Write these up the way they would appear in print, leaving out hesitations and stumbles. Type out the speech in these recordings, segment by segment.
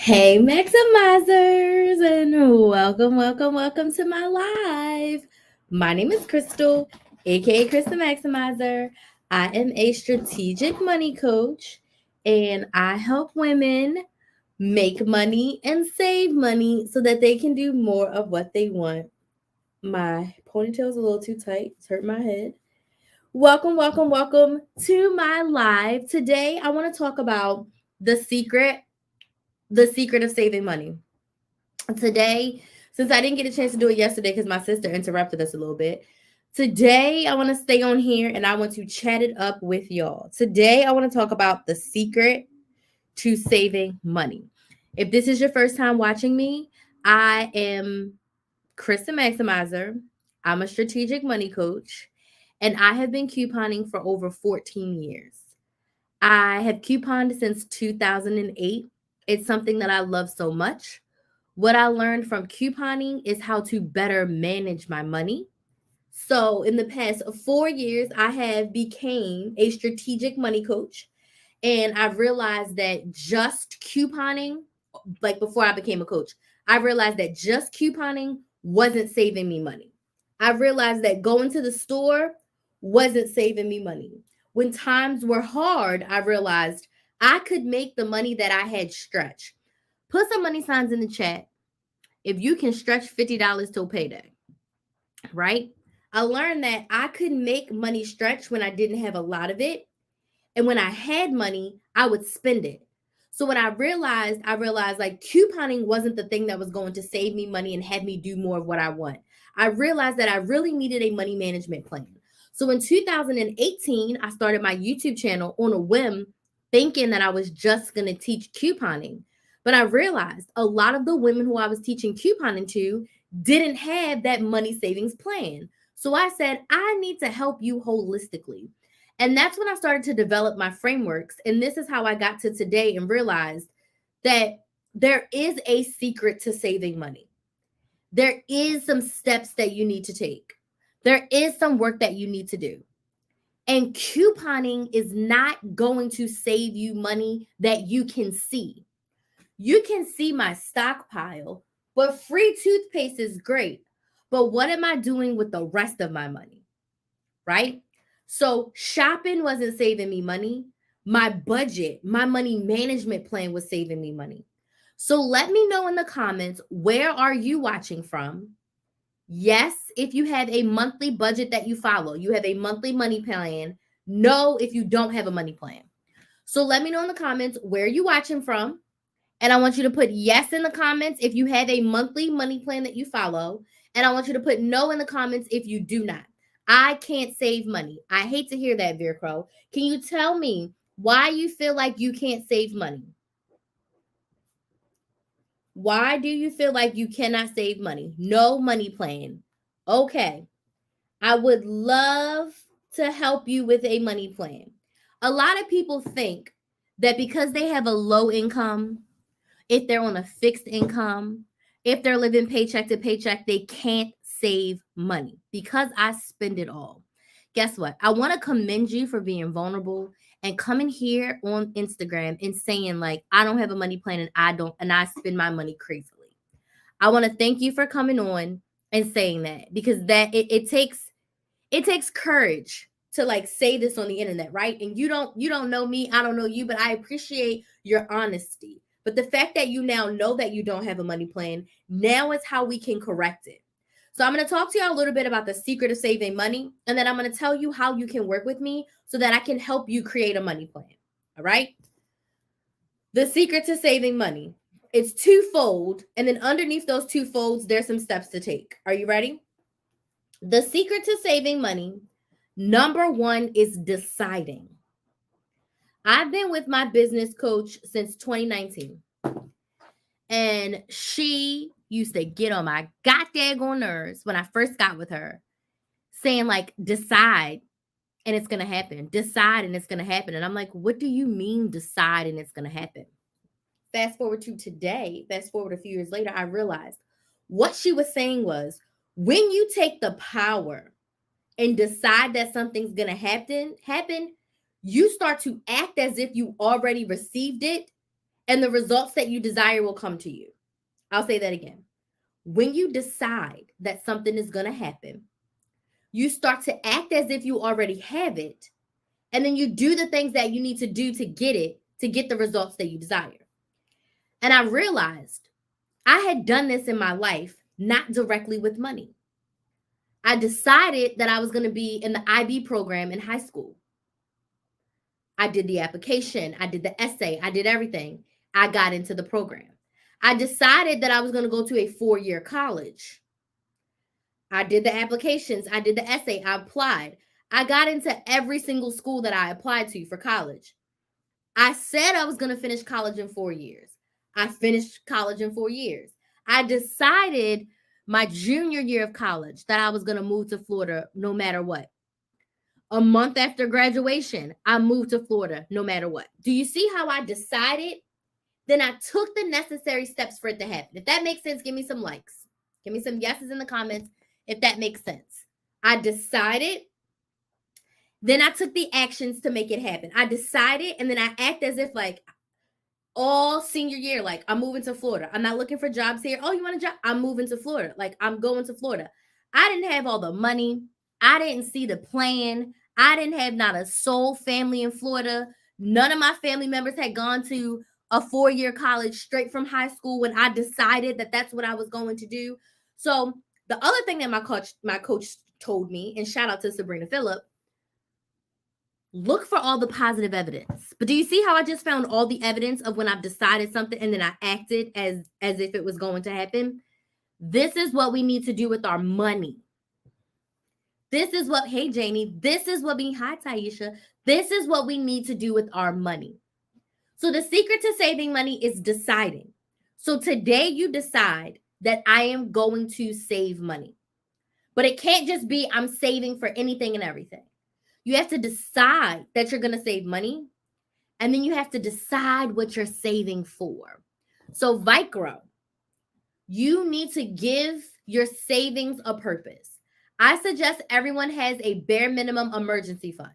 Hey, Maximizers, and welcome to my live. My name is Crystal, aka Krys the Maximizer. I am a strategic money coach, and I help women make money and save money so that they can do more of what they want. My ponytail's a little too tight, it's hurting my head. Welcome to my live. Today, I want to talk about the secret the secret of saving money. Today, since I didn't get a chance to do it yesterday because my sister interrupted us a little bit, today I want to stay on here and I want to chat it up with y'all. Today, I want to talk about the secret to saving money. If this is your first time watching me, I am Krys the Maximizer. I'm a strategic money coach, and I have been couponing for over 14 years. I have couponed since 2008. It's something that I love so much. What I learned from couponing is how to better manage my money. So in the past 4 years, I have became a strategic money coach. And I've realized that just couponing, like before I became a coach, I realized that just couponing wasn't saving me money. I realized that going to the store wasn't saving me money. When times were hard, I realized I could make the money that I had stretch. Put some money signs in the chat if you can stretch $50 till payday, right? I learned that I could make money stretch when I didn't have a lot of it. And when I had money, I would spend it. So when I realized like couponing wasn't the thing that was going to save me money and have me do more of what I want. I realized that I really needed a money management plan. So in 2018, I started my YouTube channel on a whim, thinking that I was just going to teach couponing. But I realized a lot of the women who I was teaching couponing to didn't have that money savings plan. So I said, I need to help you holistically. And that's when I started to develop my frameworks. And this is how I got to today and realized that there is a secret to saving money. There is some steps that you need to take. There is some work that you need to do. And couponing is not going to save you money that you can see. You can see my stockpile, but free toothpaste is great. But what am I doing with the rest of my money? Right? So shopping wasn't saving me money. My budget, my money management plan was saving me money. So let me know in the comments, where are you watching from? Yes, if you have a monthly budget that you follow, you have a monthly money plan. No, if you don't have a money plan. So let me know in the comments where you watching from. And I want you to put yes in the comments if you have a monthly money plan that you follow. And I want you to put no in the comments if you do not. I can't save money. I hate to hear that, Veer Crow. Can you tell me why you feel like you can't save money? Why do you feel like you cannot save money? No money plan. Okay. I would love to help you with a money plan. A lot of people think that because they have a low income, if they're on a fixed income, if they're living paycheck to paycheck, they can't save money because I spend it all. Guess what? I want to commend you for being vulnerable and coming here on Instagram and saying like I don't have a money plan and I spend my money crazily. I want to thank you for coming on and saying that because it takes courage to like say this on the internet, right? And you don't know me, I don't know you, but I appreciate your honesty. But the fact that you now know that you don't have a money plan, now is how we can correct it. So I'm going to talk to you a little bit about the secret of saving money, and then I'm going to tell you how you can work with me so that I can help you create a money plan. All right? The secret to saving money. It's twofold, and then underneath those two folds, there's some steps to take. Are you ready? The secret to saving money, number one, is deciding. I've been with my business coach since 2019, and she used to get on my goddamn nerves when I first got with her, saying, like, decide and it's going to happen. Decide and it's going to happen. And I'm like, what do you mean decide and it's going to happen? Fast forward to today, fast forward a few years later, I realized what she was saying was when you take the power and decide that something's going to happen, you start to act as if you already received it and the results that you desire will come to you. I'll say that again. When you decide that something is going to happen, you start to act as if you already have it, and then you do the things that you need to do to get it, to get the results that you desire. And I realized I had done this in my life, not directly with money. I decided that I was going to be in the IB program in high school. I did the application, I did the essay, I did everything. I got into the program. I decided that I was going to go to a 4-year college. I did the applications, I did the essay, I applied. I got into every single school that I applied to for college. I said I was going to finish college in 4 years. I finished college in 4 years. I decided my junior year of college that I was going to move to Florida no matter what. A month after graduation, I moved to Florida no matter what. Do you see how I decided? Then I took the necessary steps for it to happen. If that makes sense, give me some likes. Give me some yeses in the comments if that makes sense. I decided, then I took the actions to make it happen. I decided, and then I act as if like all senior year, like I'm moving to Florida. I'm not looking for jobs here. Oh, you want a job? I'm moving to Florida. Like I'm going to Florida. I didn't have all the money. I didn't see the plan. I didn't have not a soul family in Florida. None of my family members had gone to a 4-year college straight from high school when I decided that that's what I was going to do. So the other thing that my coach told me, and shout out to Sabrina Phillip, look for all the positive evidence. But do you see how I just found all the evidence of when I've decided something and then I acted as if it was going to happen? This is what we need to do with our money. This is what, hey Janie, this is what we, hi Taisha, this is what we need to do with our money. So the secret to saving money is deciding. So today you decide that I am going to save money. But it can't just be I'm saving for anything and everything. You have to decide that you're going to save money, and then you have to decide what you're saving for. So Vicro, you need to give your savings a purpose. I suggest everyone has a bare minimum emergency fund.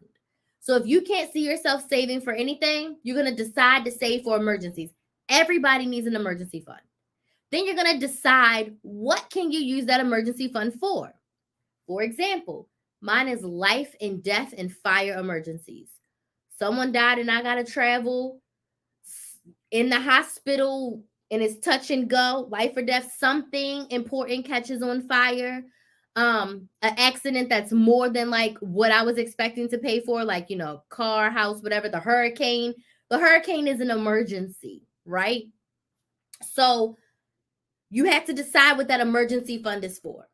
So if you can't see yourself saving for anything, you're going to decide to save for emergencies. Everybody needs an emergency fund. Then you're going to decide what can you use that emergency fund for. For example, mine is life and death and fire emergencies. Someone died and I got to travel in the hospital and it's touch and go, life or death, something important catches on fire. An accident that's more than like what I was expecting to pay for, like, car, house, whatever, the hurricane is an emergency, right? So you have to decide what that emergency fund is for.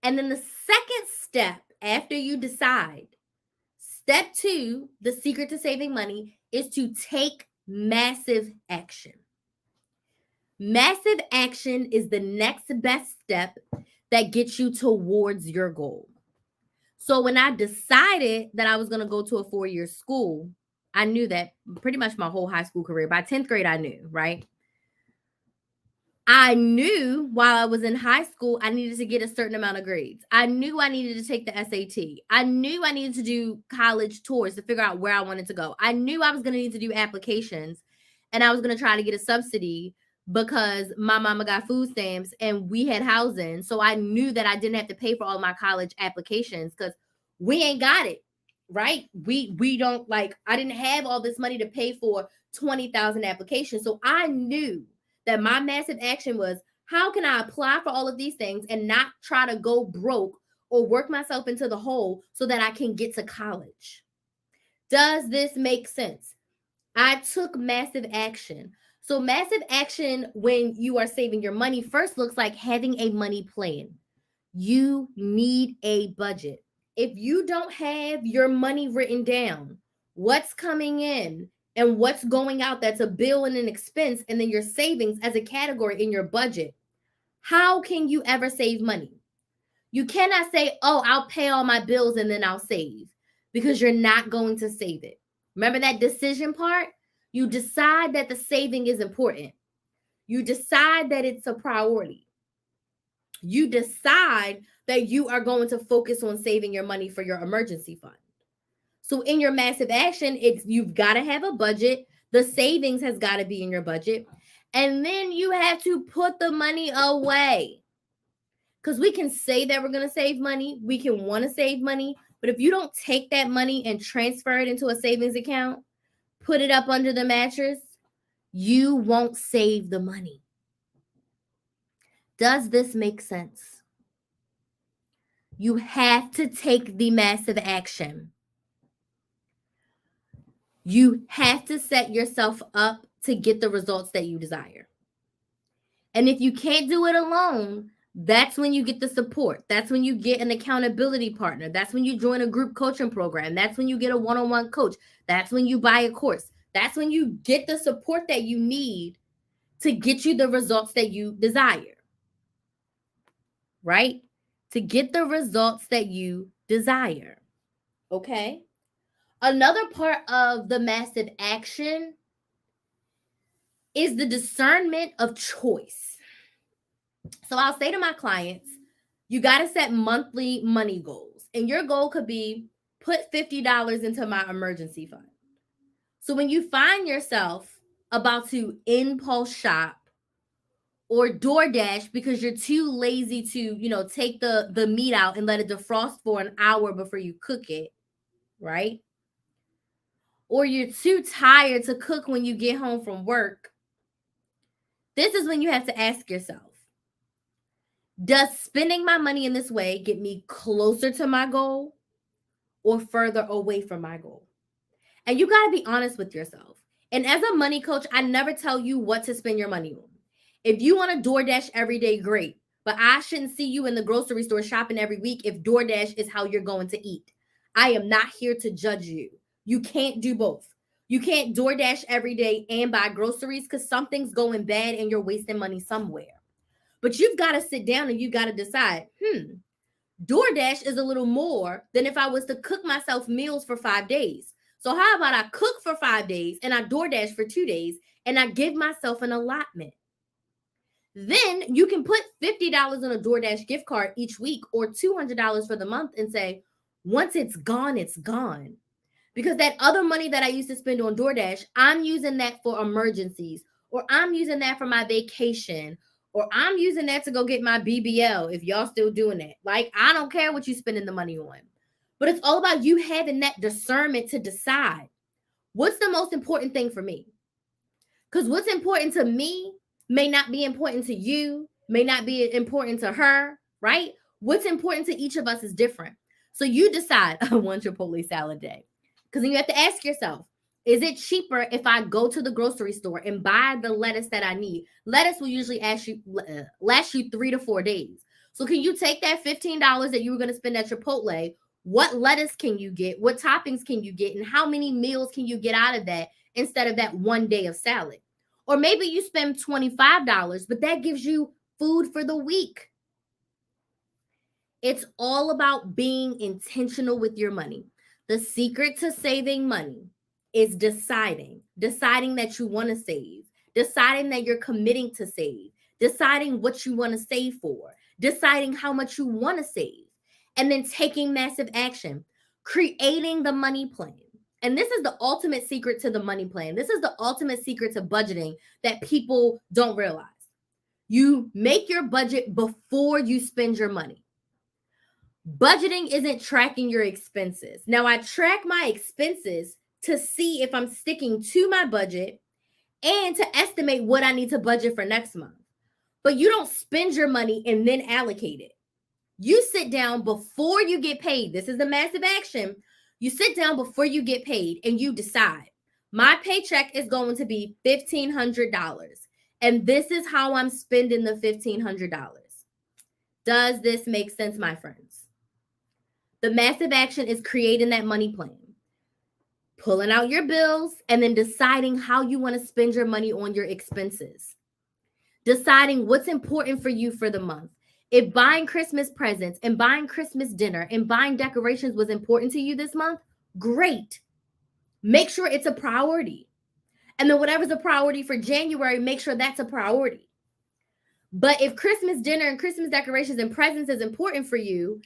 And then the second step after you decide, step 2, the secret to saving money, is to take massive action. Massive action is the next best step that gets you towards your goal. So when I decided that I was going to go to a 4-year school, I knew that pretty much my whole high school career. By 10th grade, I knew, right? I knew while I was in high school, I needed to get a certain amount of grades. I knew I needed to take the SAT. I knew I needed to do college tours to figure out where I wanted to go. I knew I was going to need to do applications, and I was going to try to get a subsidy because my mama got food stamps and we had housing. So I knew that I didn't have to pay for all my college applications because we ain't got it, right? We don't, like, I didn't have all this money to pay for 20,000 applications. So I knew that my massive action was, how can I apply for all of these things and not try to go broke or work myself into the hole so that I can get to college? Does this make sense? I took massive action. So massive action when you are saving your money first looks like having a money plan. You need a budget. If you don't have your money written down, what's coming in and what's going out, that's a bill and an expense, and then your savings as a category in your budget, how can you ever save money? You cannot say, oh, I'll pay all my bills and then I'll save, because you're not going to save it. Remember that decision part? You decide that the saving is important. You decide that it's a priority. You decide that you are going to focus on saving your money for your emergency fund. So in your massive action, you've got to have a budget The savings has got to be in your budget. And then you have to put the money away. Because we can say that we're going to save money. We can want to save money. But if you don't take that money and transfer it into a savings account, put it up under the mattress, you won't save the money. Does this make sense? You have to take the massive action. You have to set yourself up to get the results that you desire. And if you can't do it alone, that's when you get the support. That's when you get an accountability partner. That's when you join a group coaching program. That's when you get a one-on-one coach. That's when you buy a course. That's when you get the support that you need to get you the results that you desire. Right? To get the results that you desire. Okay? Another part of the massive action is the discernment of choice. So I'll say to my clients, you got to set monthly money goals. And your goal could be put $50 into my emergency fund. So when you find yourself about to impulse shop or DoorDash because you're too lazy to, take the meat out and let it defrost for an hour before you cook it, right? Or you're too tired to cook when you get home from work, this is when you have to ask yourself, does spending my money in this way get me closer to my goal or further away from my goal? And you got to be honest with yourself. And as a money coach, I never tell you what to spend your money on. If you want to DoorDash every day, great. But I shouldn't see you in the grocery store shopping every week if DoorDash is how you're going to eat. I am not here to judge you. You can't do both. You can't DoorDash every day and buy groceries because something's going bad and you're wasting money somewhere. But you've got to sit down and you got to decide, DoorDash is a little more than if I was to cook myself meals for 5 days. So how about I cook for 5 days and I DoorDash for 2 days and I give myself an allotment? Then you can put $50 on a DoorDash gift card each week or $200 for the month and say, once it's gone, it's gone. Because that other money that I used to spend on DoorDash, I'm using that for emergencies, or I'm using that for my vacation, or I'm using that to go get my BBL if y'all still doing that. Like, I don't care what you're spending the money on. But it's all about you having that discernment to decide what's the most important thing for me. Because what's important to me may not be important to you, may not be important to her, right? What's important to each of us is different. So you decide, I want Chipotle salad day. Because then you have to ask yourself, is it cheaper if I go to the grocery store and buy the lettuce that I need? Lettuce will usually last you 3 to 4 days. So can you take that $15 that you were going to spend at Chipotle? What lettuce can you get? What toppings can you get? And how many meals can you get out of that instead of that one day of salad? Or maybe you spend $25, but that gives you food for the week. It's all about being intentional with your money. The secret to saving money is deciding that you want to save, deciding that you're committing to save, deciding what you want to save for, deciding how much you want to save, and then taking massive action, creating the money plan. And this is the ultimate secret to the money plan. This is the ultimate secret to budgeting that people don't realize. You make your budget before you spend your money. Budgeting isn't tracking your expenses. Now, I track my expenses to see if I'm sticking to my budget and to estimate what I need to budget for next month. But you don't spend your money and then allocate it. You sit down before you get paid. This is the massive action. You sit down before you get paid and you decide, my paycheck is going to be $1,500. And this is how I'm spending the $1,500. Does this make sense, my friends? The massive action is creating that money plan, pulling out your bills, and then deciding how you want to spend your money on your expenses. Deciding what's important for you for the month. If buying Christmas presents and buying Christmas dinner and buying decorations was important to you this month, great. Make sure it's a priority. And then whatever's a priority for January, make sure that's a priority. But if Christmas dinner and Christmas decorations and presents is important for you,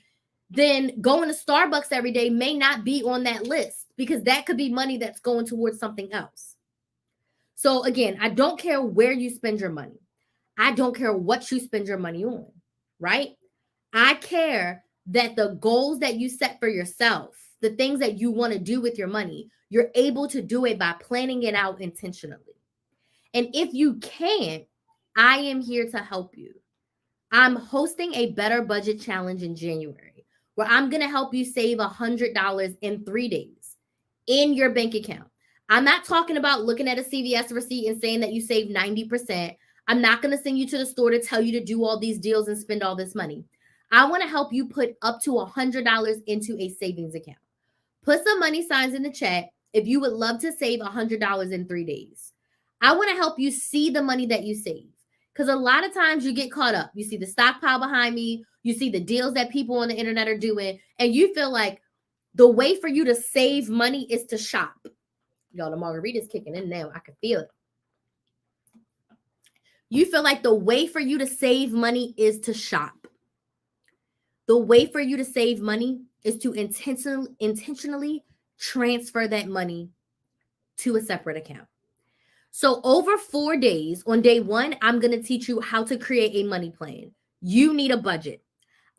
then going to Starbucks every day may not be on that list because that could be money that's going towards something else. So again, I don't care where you spend your money. I don't care what you spend your money on, right? I care that the goals that you set for yourself, the things that you want to do with your money, you're able to do it by planning it out intentionally. And if you can't, I am here to help you. I'm hosting a better budget challenge in January where I'm going to help you save $100 in 3 days in your bank account. I'm not talking about looking at a CVS receipt and saying that you saved 90%. I'm not going to send you to the store to tell you to do all these deals and spend all this money. I want to help you put up to $100 into a savings account. Put some money signs in the chat if you would love to save $100 in 3 days. I want to help you see the money that you save. Because a lot of times you get caught up. You see the stockpile behind me, you see the deals that people on the internet are doing, and you feel like the way for you to save money is to shop. Y'all, the margarita's kicking in now. I can feel it. You feel like the way for you to save money is to shop. The way for you to save money is to intentionally transfer that money to a separate account. So over 4 days, on day 1, I'm going to teach you how to create a money plan. You need a budget.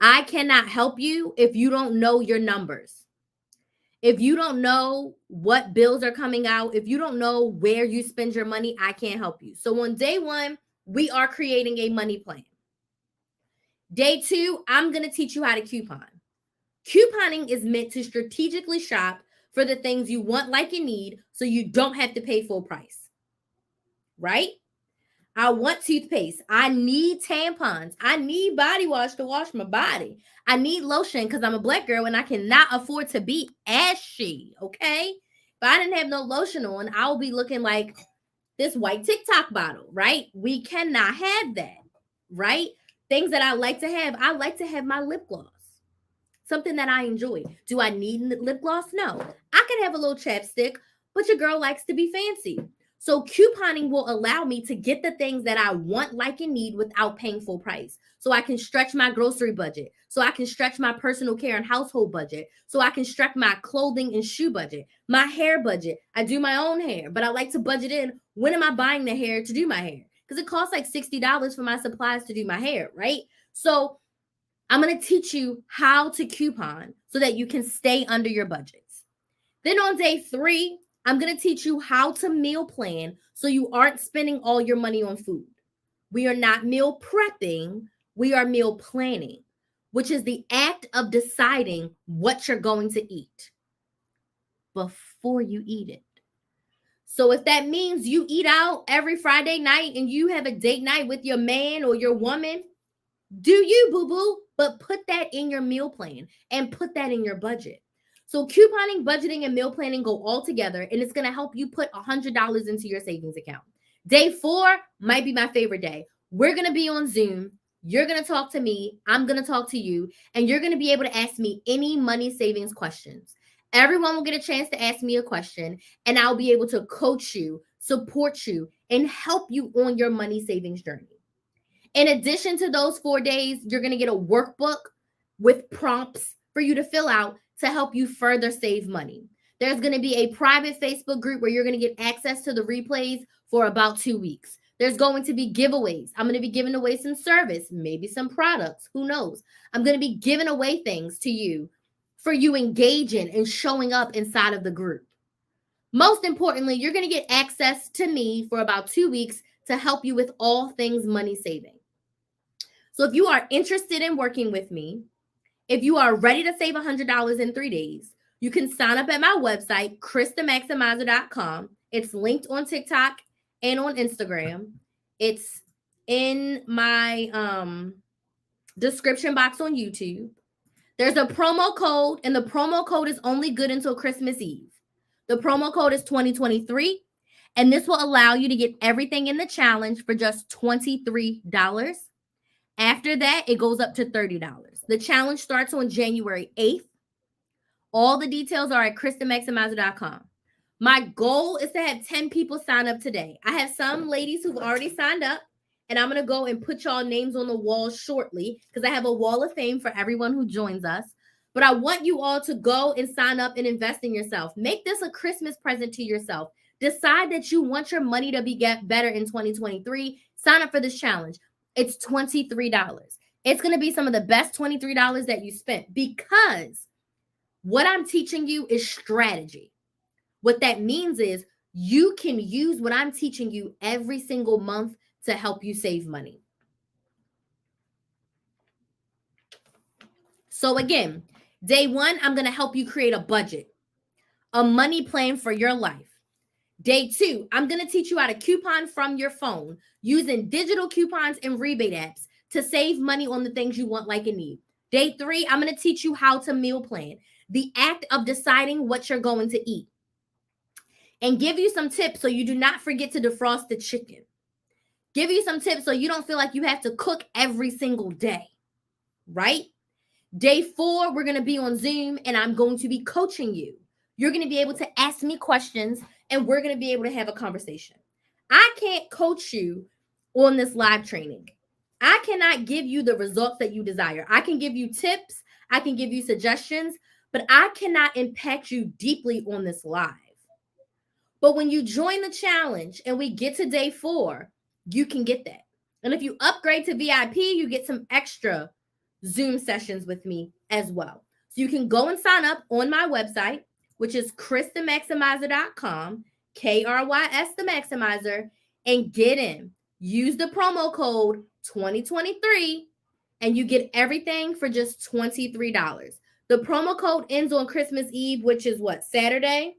I cannot help you if you don't know your numbers. If you don't know what bills are coming out, if you don't know where you spend your money, I can't help you. So on day 1, we are creating a money plan. Day 2, I'm going to teach you how to coupon. Couponing is meant to strategically shop for the things you want, like, and need, so you don't have to pay full price. Right? I want toothpaste. I need tampons. I need body wash to wash my body. I need lotion because I'm a Black girl and I cannot afford to be ashy. Okay? If I didn't have no lotion on, I will be looking like this white TikTok bottle, right? We cannot have that, right? Things that I like to have my lip gloss. Something that I enjoy. Do I need lip gloss? No. I could have a little chapstick, but your girl likes to be fancy. So couponing will allow me to get the things that I want, like, and need without paying full price. So I can stretch my grocery budget. So I can stretch my personal care and household budget. So I can stretch my clothing and shoe budget. My hair budget. I do my own hair, but I like to budget in when am I buying the hair to do my hair? Because it costs like $60 for my supplies to do my hair, right? So I'm going to teach you how to coupon so that you can stay under your budgets. Then on day 3, I'm going to teach you how to meal plan so you aren't spending all your money on food. We are not meal prepping. We are meal planning, which is the act of deciding what you're going to eat before you eat it. So if that means you eat out every Friday night and you have a date night with your man or your woman, do you, boo-boo? But put that in your meal plan and put that in your budget. So couponing, budgeting, and meal planning go all together, and it's going to help you put $100 into your savings account. Day 4 might be my favorite day. We're going to be on Zoom. You're going to talk to me. I'm going to talk to you, and you're going to be able to ask me any money savings questions. Everyone will get a chance to ask me a question, and I'll be able to coach you, support you, and help you on your money savings journey. In addition to those 4 days, you're going to get a workbook with prompts for you to fill out to help you further save money. There's going to be a private Facebook group where you're going to get access to the replays for about 2 weeks. There's going to be giveaways. I'm going to be giving away some service, maybe some products. Who knows? I'm going to be giving away things to you for you engaging and showing up inside of the group. Most importantly, you're going to get access to me for about 2 weeks to help you with all things money saving. So if you are interested in working with me, if you are ready to save $100 in 3 days, you can sign up at my website, krysthemaximizer.com. It's linked on TikTok and on Instagram. It's in my description box on YouTube. There's a promo code, and the promo code is only good until Christmas Eve. The promo code is 2023, and this will allow you to get everything in the challenge for just $23. After that, it goes up to $30. The challenge starts on January 8th. All the details are at krysthemaximizer.com. My goal is to have 10 people sign up today. I have some ladies who've already signed up, and I'm going to go and put y'all names on the wall shortly because I have a wall of fame for everyone who joins us. But I want you all to go and sign up and invest in yourself. Make this a Christmas present to yourself. Decide that you want your money to get better in 2023. Sign up for this challenge. It's $23. It's going to be some of the best $23 that you spent, because what I'm teaching you is strategy. What that means is you can use what I'm teaching you every single month to help you save money. So again, day one, I'm going to help you create a budget, a money plan for your life. Day two, I'm going to teach you how to coupon from your phone using digital coupons and rebate apps to save money on the things you want, like, and need. Day three, I'm going to teach you how to meal plan, the act of deciding what you're going to eat, and give you some tips so you do not forget to defrost the chicken. Give you some tips so you don't feel like you have to cook every single day, right? Day four, we're going to be on Zoom and I'm going to be coaching you. You're going to be able to ask me questions and we're going to be able to have a conversation. I can't coach you on this live training. I cannot give you the results that you desire. I can give you tips, I can give you suggestions, but I cannot impact you deeply on this live. But when you join the challenge and we get to day four, you can get that. And if you upgrade to VIP, you get some extra Zoom sessions with me as well. So you can go and sign up on my website, which is krysthemaximizer.com, Krys the Maximizer, and get in. Use the promo code 2023 and you get everything for just $23. The promo code ends on Christmas Eve, which is what, Saturday?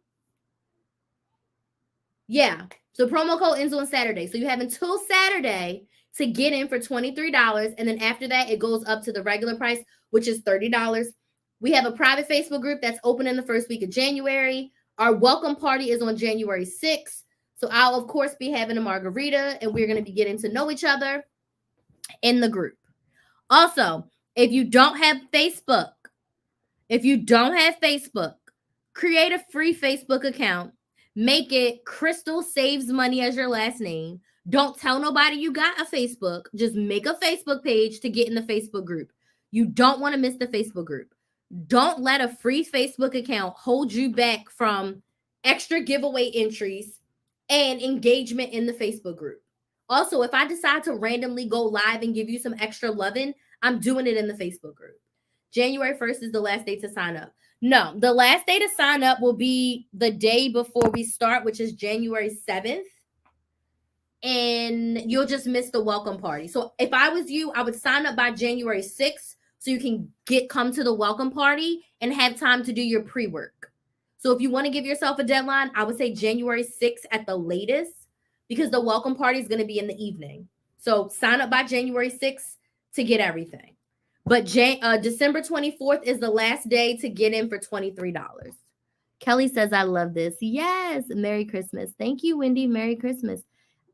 Yeah. So promo code ends on Saturday. So you have until Saturday to get in for $23. And then after that, it goes up to the regular price, which is $30. We have a private Facebook group that's open in the first week of January. Our welcome party is on January 6th. So I'll, of course, be having a margarita and we're going to be getting to know each other in the group. Also, if you don't have Facebook, create a free Facebook account. Make it Crystal Saves Money as your last name. Don't tell nobody you got a Facebook. Just make a Facebook page to get in the Facebook group. You don't want to miss the Facebook group. Don't let a free Facebook account hold you back from extra giveaway entries and engagement in the Facebook group. Also, if I decide to randomly go live and give you some extra loving, I'm doing it in the Facebook group. January 1st is the last day to sign up. No, the last day to sign up will be the day before we start, which is January 7th. And you'll just miss the welcome party. So if I was you, I would sign up by January 6th so you can come to the welcome party and have time to do your pre-work. So if you want to give yourself a deadline, I would say January 6th at the latest, because the welcome party is going to be in the evening. So sign up by January 6th to get everything. But December 24th is the last day to get in for $23. Kelly says, I love this. Yes. Merry Christmas. Thank you, Wendy. Merry Christmas.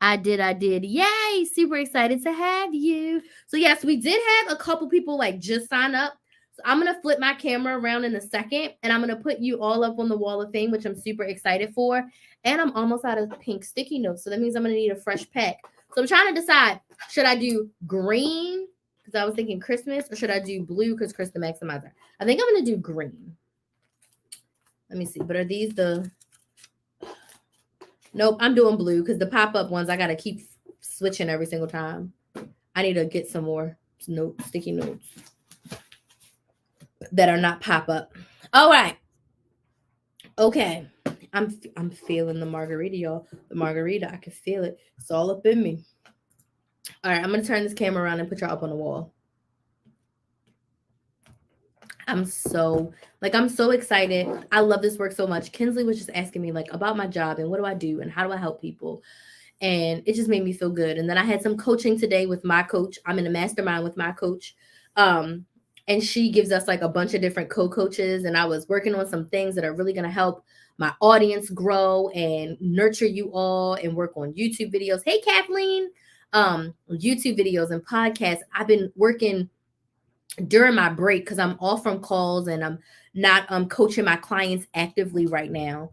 I did. Yay. Super excited to have you. So yes, we did have a couple people like just sign up. So I'm going to flip my camera around in a second and I'm going to put you all up on the wall of fame, which I'm super excited for. And I'm almost out of pink sticky notes. So that means I'm going to need a fresh pack. So I'm trying to decide, should I do green? Because I was thinking Christmas, or should I do blue because Krys the Maximizer? I think I'm going to do green. Let me see. But are these the... Nope, I'm doing blue because the pop-up ones, I got to keep switching every single time. I need to get some more sticky notes that are not pop-up. All right. Okay. I'm feeling the margarita, y'all. The margarita, I can feel it. It's all up in me. All right, I'm going to turn this camera around and put y'all up on the wall. I'm so excited. I love this work so much. Kinsley was just asking me like about my job and what do I do and how do I help people? And it just made me feel good. And then I had some coaching today with my coach. I'm in a mastermind with my coach. And she gives us like a bunch of different co-coaches. And I was working on some things that are really going to help my audience grow and nurture you all and work on YouTube videos. Hey, Kathleen. YouTube videos and podcasts. I've been working during my break because I'm off from calls and I'm not coaching my clients actively right now.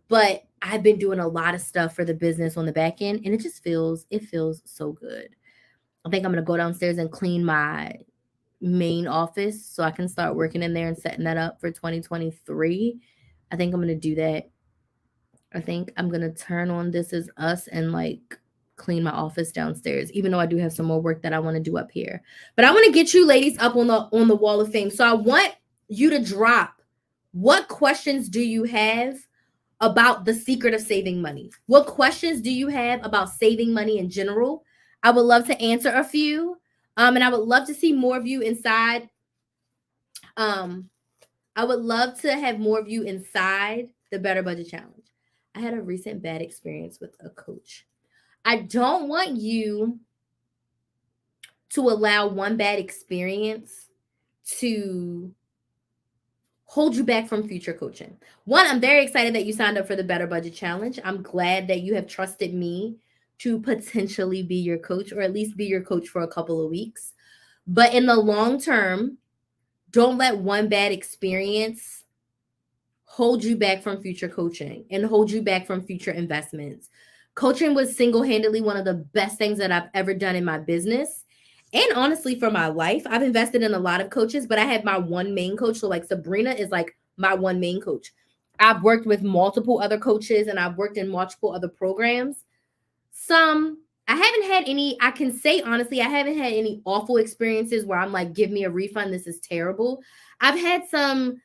But I've been doing a lot of stuff for the business on the back end and it feels so good. I think I'm going to go downstairs and clean my main office so I can start working in there and setting that up for 2023. I think I'm going to do that I think I'm gonna turn on This Is Us and like clean my office downstairs, even though I do have some more work that I want to do up here. But I want to get you ladies up on the wall of fame. So I want you to drop, what questions do you have about the secret of saving money? What questions do you have about saving money in general? I would love to answer a few. And I would love to see more of you inside. I would love to have more of you inside the Better Budget Challenge. I had a recent bad experience with a coach. I don't want you to allow one bad experience to hold you back from future coaching. One, I'm very excited that you signed up for the Better Budget Challenge. I'm glad that you have trusted me to potentially be your coach, or at least be your coach for a couple of weeks. But in the long term, don't let one bad experience hold you back from future coaching and hold you back from future investments. Coaching was single-handedly one of the best things that I've ever done in my business. And honestly, for my life, I've invested in a lot of coaches, but I had my one main coach. So like Sabrina is like my one main coach. I've worked with multiple other coaches and I've worked in multiple other programs. I haven't had any, I can say honestly, I haven't had any awful experiences where I'm like, give me a refund, this is terrible. I've had some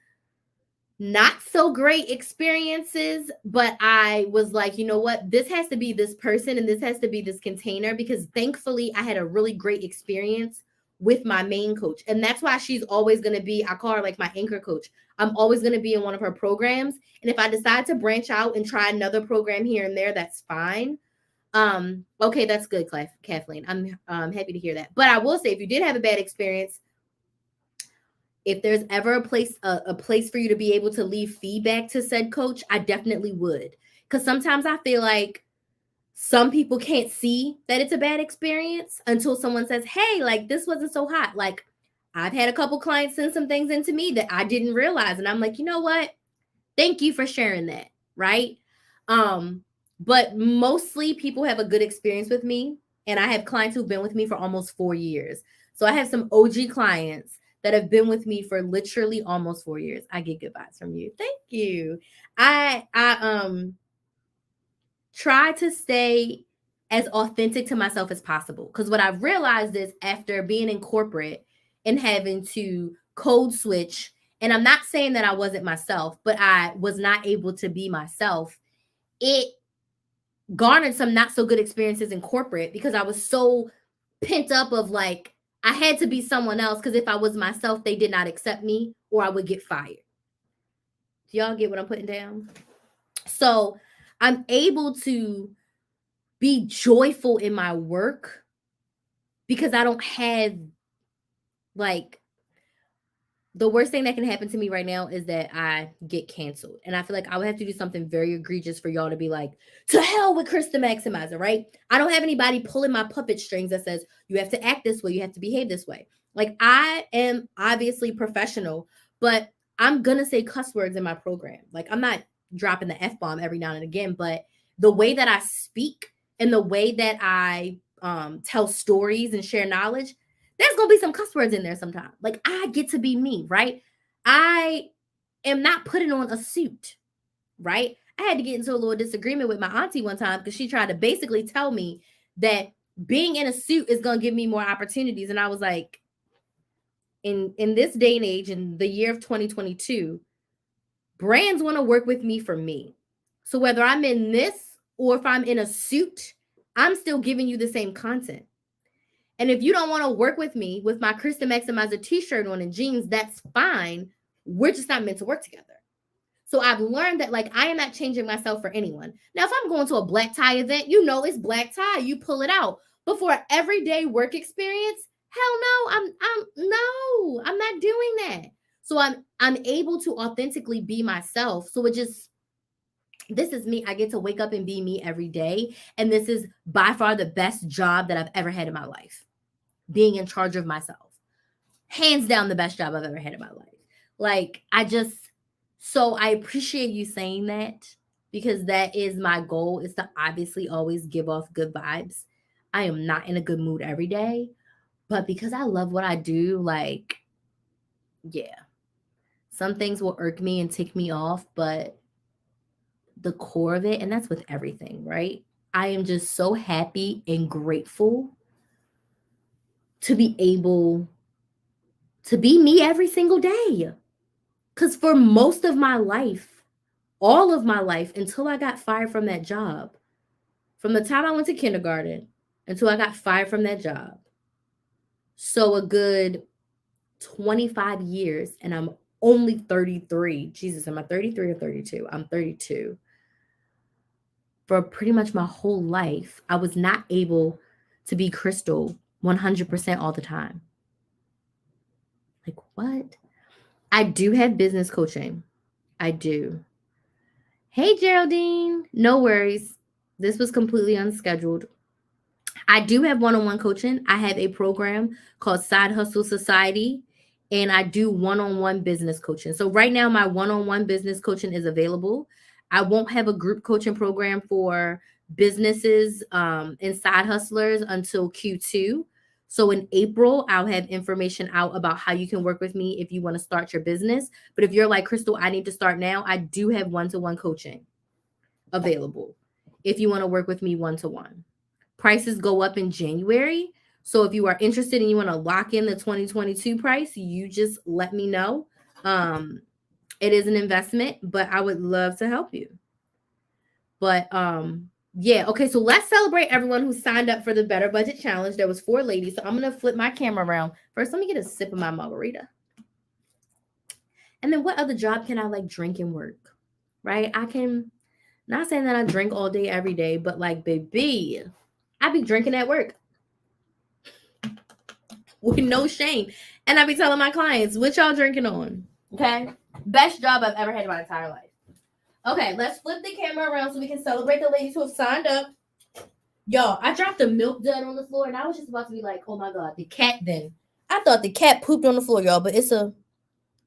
not so great experiences, but I was like, you know what? This has to be this person and this has to be this container, because thankfully I had a really great experience with my main coach. And that's why she's always going to be, I call her like my anchor coach. I'm always going to be in one of her programs. And if I decide to branch out and try another program here and there, that's fine. Okay, that's good, Kathleen. I'm happy to hear that. But I will say, if you did have a bad experience, if there's ever a place for you to be able to leave feedback to said coach, I definitely would. Because sometimes I feel like some people can't see that it's a bad experience until someone says, hey, like this wasn't so hot. Like I've had a couple clients send some things into me that I didn't realize. And I'm like, you know what? Thank you for sharing that. Right. But mostly people have a good experience with me. And I have clients who've been with me for almost 4 years. So I have some OG clients that have been with me for literally almost 4 years. I get good vibes from you. Thank you. I try to stay as authentic to myself as possible, because what I've realized is, after being in corporate and having to code switch, and I'm not saying that I wasn't myself, but I was not able to be myself. It garnered some not so good experiences in corporate because I was so pent up of like, I had to be someone else, because if I was myself, they did not accept me or I would get fired. Do y'all get what I'm putting down? So I'm able to be joyful in my work because I don't have, like, the worst thing that can happen to me right now is that I get canceled. And I feel like I would have to do something very egregious for y'all to be like, to hell with Krys the Maximizer, right? I don't have anybody pulling my puppet strings that says, you have to act this way, you have to behave this way. Like, I am obviously professional, but I'm going to say cuss words in my program. Like, I'm not dropping the F bomb every now and again, but the way that I speak and the way that I tell stories and share knowledge, there's going to be some cuss words in there sometimes. Like, I get to be me, right? I am not putting on a suit, right? I had to get into a little disagreement with my auntie one time because she tried to basically tell me that being in a suit is going to give me more opportunities. And I was like, in this day and age, in the year of 2022, brands want to work with me for me. So whether I'm in this or if I'm in a suit, I'm still giving you the same content. And if you don't want to work with me with my Krys the Maximizer t-shirt on and jeans, that's fine. We're just not meant to work together. So I've learned that, like, I am not changing myself for anyone. Now, if I'm going to a black tie event, you know it's black tie. You pull it out. But for an everyday work experience, hell no, I'm not doing that. So I'm able to authentically be myself. So this is me. I get to wake up and be me every day. And this is by far the best job that I've ever had in my life. Being in charge of myself. Hands down the best job I've ever had in my life. Like, so I appreciate you saying that, because that is my goal, is to obviously always give off good vibes. I am not in a good mood every day, but because I love what I do, like, yeah. Some things will irk me and tick me off, but the core of it, and that's with everything, right? I am just so happy and grateful to be able to be me every single day. Because for most of my life, all of my life, until I got fired from that job, from the time I went to kindergarten until I got fired from that job, so a good 25 years, and I'm only 33. Jesus, am I 33 or 32? I'm 32. For pretty much my whole life, I was not able to be Crystal 100% all the time. Like, what? I do have business coaching. I do. Hey, Geraldine. No worries. This was completely unscheduled. I do have one-on-one coaching. I have a program called Side Hustle Society, and I do one-on-one business coaching. So right now, my one-on-one business coaching is available. I won't have a group coaching program for businesses and side hustlers until Q2. So in April, I'll have information out about how you can work with me if you want to start your business. But if you're like, Crystal, I need to start now, I do have one-to-one coaching available if you want to work with me one-to-one. Prices go up in January. So if you are interested and you want to lock in the 2022 price, you just let me know. It is an investment, but I would love to help you. But yeah, okay, so let's celebrate everyone who signed up for the Better Budget Challenge. There was 4 ladies. So I'm going to flip my camera around. First, let me get a sip of my margarita. And then what other job can I like drink and work? Right? I can, not saying that I drink all day every day, but like, baby, I be drinking at work with no shame. And I be telling my clients, what y'all drinking on? Okay? Best job I've ever had in my entire life. Okay, let's flip the camera around so we can celebrate the ladies who have signed up. Y'all, I dropped a milk dud on the floor and I was just about to be like, oh my God, the cat then. I thought the cat pooped on the floor, y'all, but it's a,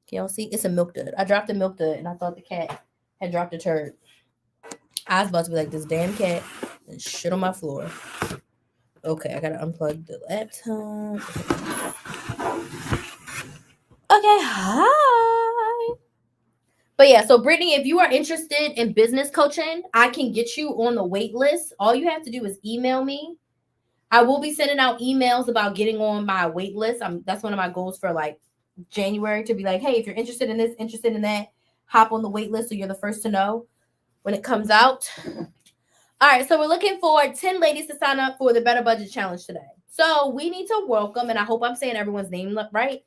can y'all see? It's a milk dud. I dropped a milk dud and I thought the cat had dropped a turd. I was about to be like, this damn cat and shit on my floor. Okay, I gotta unplug the laptop. Okay, hi. But yeah, so Brittany, if you are interested in business coaching, I can get you on the wait list. All you have to do is email me. I will be sending out emails about getting on my wait list. That's one of my goals for like January, to be like, hey, if you're interested in this, interested in that, hop on the wait list so you're the first to know when it comes out. All right, so we're looking for 10 ladies to sign up for the Better Budget Challenge today. So we need to welcome, and I hope I'm saying everyone's name right.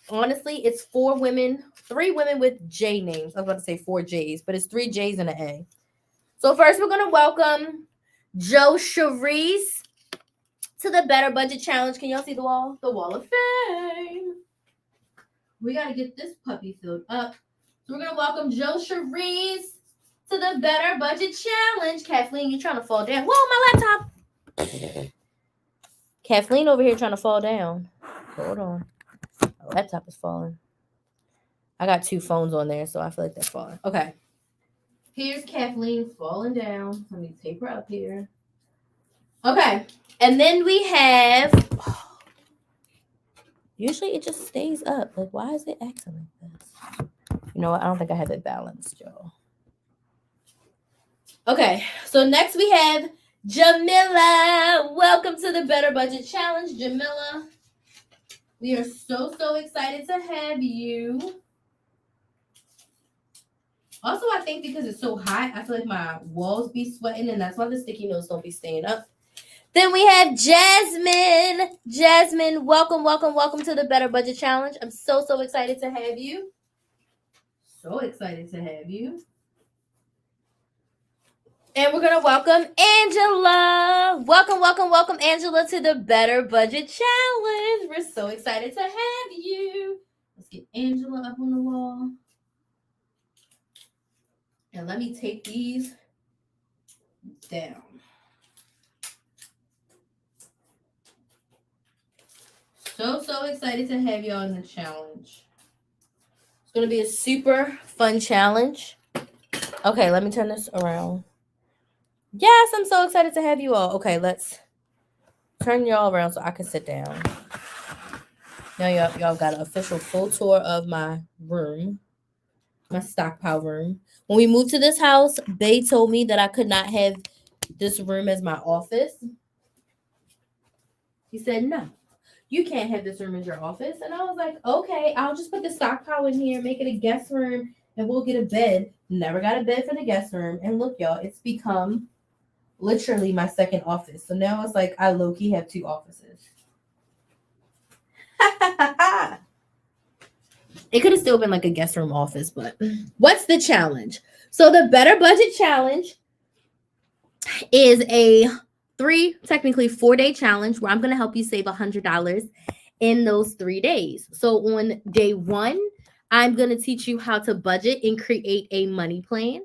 Honestly, it's 4 women, 3 women with J names. I was about to say 4 J's, but it's 3 J's and an A. So first, we're going to welcome Joe Charisse to the Better Budget Challenge. Can y'all see the wall? The wall of fame. We got to get this puppy filled up. So we're going to welcome Joe Charisse to the Better Budget Challenge. Kathleen, you trying to fall down. Whoa, my laptop. Kathleen over here trying to fall down. Hold on. My laptop is falling. I got 2 phones on there, so I feel like they're falling. Okay. Here's Kathleen falling down. Let me tape her up here. Okay. And then we have... Usually it just stays up. Like, why is it acting like this? You know what? I don't think I have it balanced, y'all. Okay, so next we have Jamila. Welcome to the Better Budget Challenge, Jamila. We are so excited to have you. Also, I think because it's so hot, I feel like my walls be sweating, and that's why the sticky notes don't be staying up. Then we have Jasmine. Jasmine, welcome to the Better Budget Challenge. I'm so excited to have you. So excited to have you. And we're going to welcome Angela. Welcome, Angela, to the Better Budget Challenge. We're so excited to have you. Let's get Angela up on the wall. And let me take these down. So excited to have y'all in the challenge. It's going to be a super fun challenge. Okay, let me turn this around. Yes, I'm so excited to have you all. Okay, let's turn y'all around so I can sit down. Now y'all got an official full tour of my room. my stockpile room. When we moved to this house, they told me that I could not have this room as my office. He said, no, you can't have this room as your office. And I was like, okay, I'll just put the stockpile in here, make it a guest room, and we'll get a bed. Never got a bed for the guest room. And look, y'all, it's become literally my second office. So now it's like I low-key have two offices. It could have still been like a guest room office, but what's the challenge? So the Better Budget Challenge is a technically 4-day challenge where I'm going to help you save $100 in those 3 days. So on day 1, I'm going to teach you how to budget and create a money plan.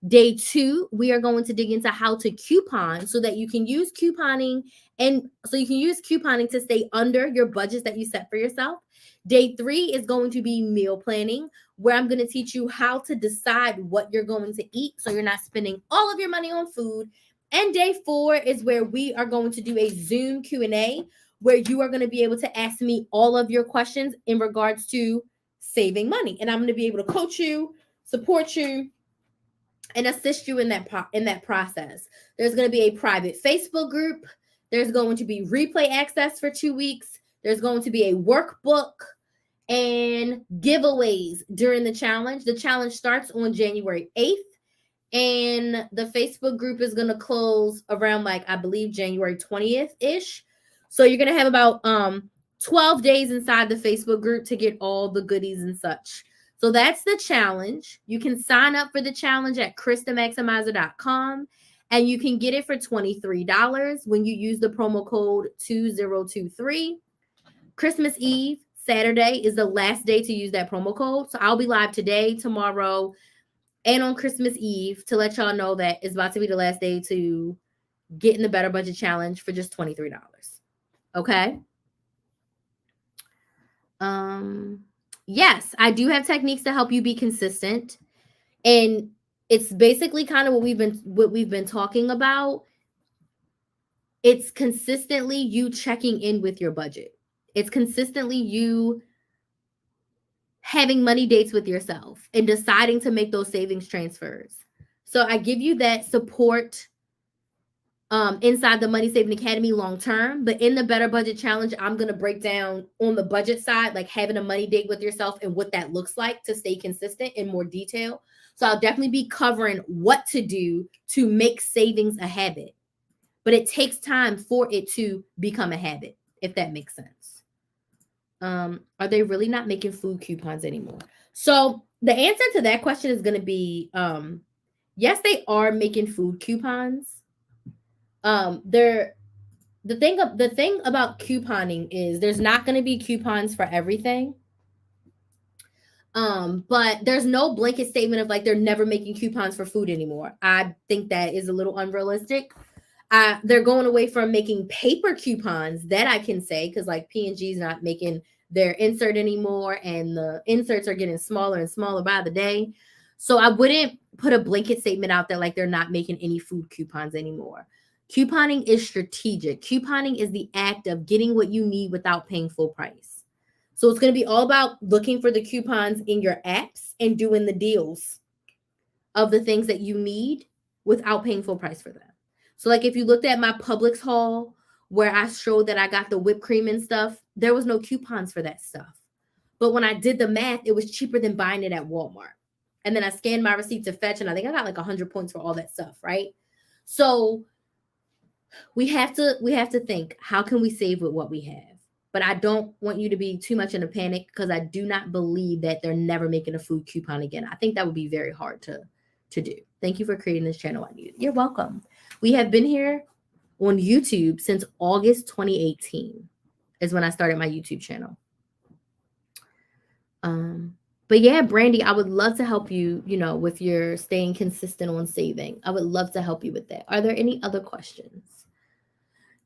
Day 2, we are going to dig into how to coupon so that you can use couponing to stay under your budgets that you set for yourself. Day 3 is going to be meal planning, where I'm going to teach you how to decide what you're going to eat so you're not spending all of your money on food. And day 4 is where we are going to do a Zoom Q&A, where you are going to be able to ask me all of your questions in regards to saving money. And I'm going to be able to coach you, support you, and assist you in that process. There's going to be a private Facebook group. There's going to be replay access for 2 weeks. There's going to be a workbook and giveaways during the challenge. The challenge starts on January 8th. And the Facebook group is going to close around, like, I believe January 20th-ish. So you're going to have about 12 days inside the Facebook group to get all the goodies and such. So that's the challenge. You can sign up for the challenge at KrysTheMaximizer.com, and you can get it for $23 when you use the promo code 2023. Christmas Eve, Saturday, is the last day to use that promo code. So I'll be live today, tomorrow, and on Christmas Eve to let y'all know that it's about to be the last day to get in the Better Budget Challenge for just $23. Okay? Yes, I do have techniques to help you be consistent. And it's basically kind of what we've been talking about. It's consistently you checking in with your budget. It's consistently you having money dates with yourself and deciding to make those savings transfers. So I give you that support inside the Money Saving Academy long term, but in the Better Budget Challenge, I'm going to break down on the budget side, like having a money date with yourself and what that looks like to stay consistent in more detail. So I'll definitely be covering what to do to make savings a habit, but it takes time for it to become a habit, if that makes sense. Are they really not making food coupons anymore? So the answer to that question is going to be yes, they are making food coupons. The thing about couponing is there's not going to be coupons for everything. But there's no blanket statement of like they're never making coupons for food anymore. I think that is a little unrealistic. They're going away from making paper coupons, that I can say, because like P&G is not making their insert anymore, and the inserts are getting smaller and smaller by the day. So I wouldn't put a blanket statement out there like they're not making any food coupons anymore. Couponing is strategic. Couponing is the act of getting what you need without paying full price. So it's going to be all about looking for the coupons in your apps and doing the deals of the things that you need without paying full price for them. So like if you looked at my Publix haul where I showed that I got the whipped cream and stuff, there was no coupons for that stuff. But when I did the math, it was cheaper than buying it at Walmart. And then I scanned my receipt to fetch, and I think I got like 100 points for all that stuff, right? So we have to think, how can we save with what we have? But I don't want you to be too much in a panic, because I do not believe that they're never making a food coupon again. I think that would be very hard to do. Thank you for creating this channel. I need it. You're welcome. We have been here on YouTube since August 2018 is when I started my YouTube channel. But yeah, Brandy, I would love to help you, with your staying consistent on saving. I would love to help you with that. Are there any other questions?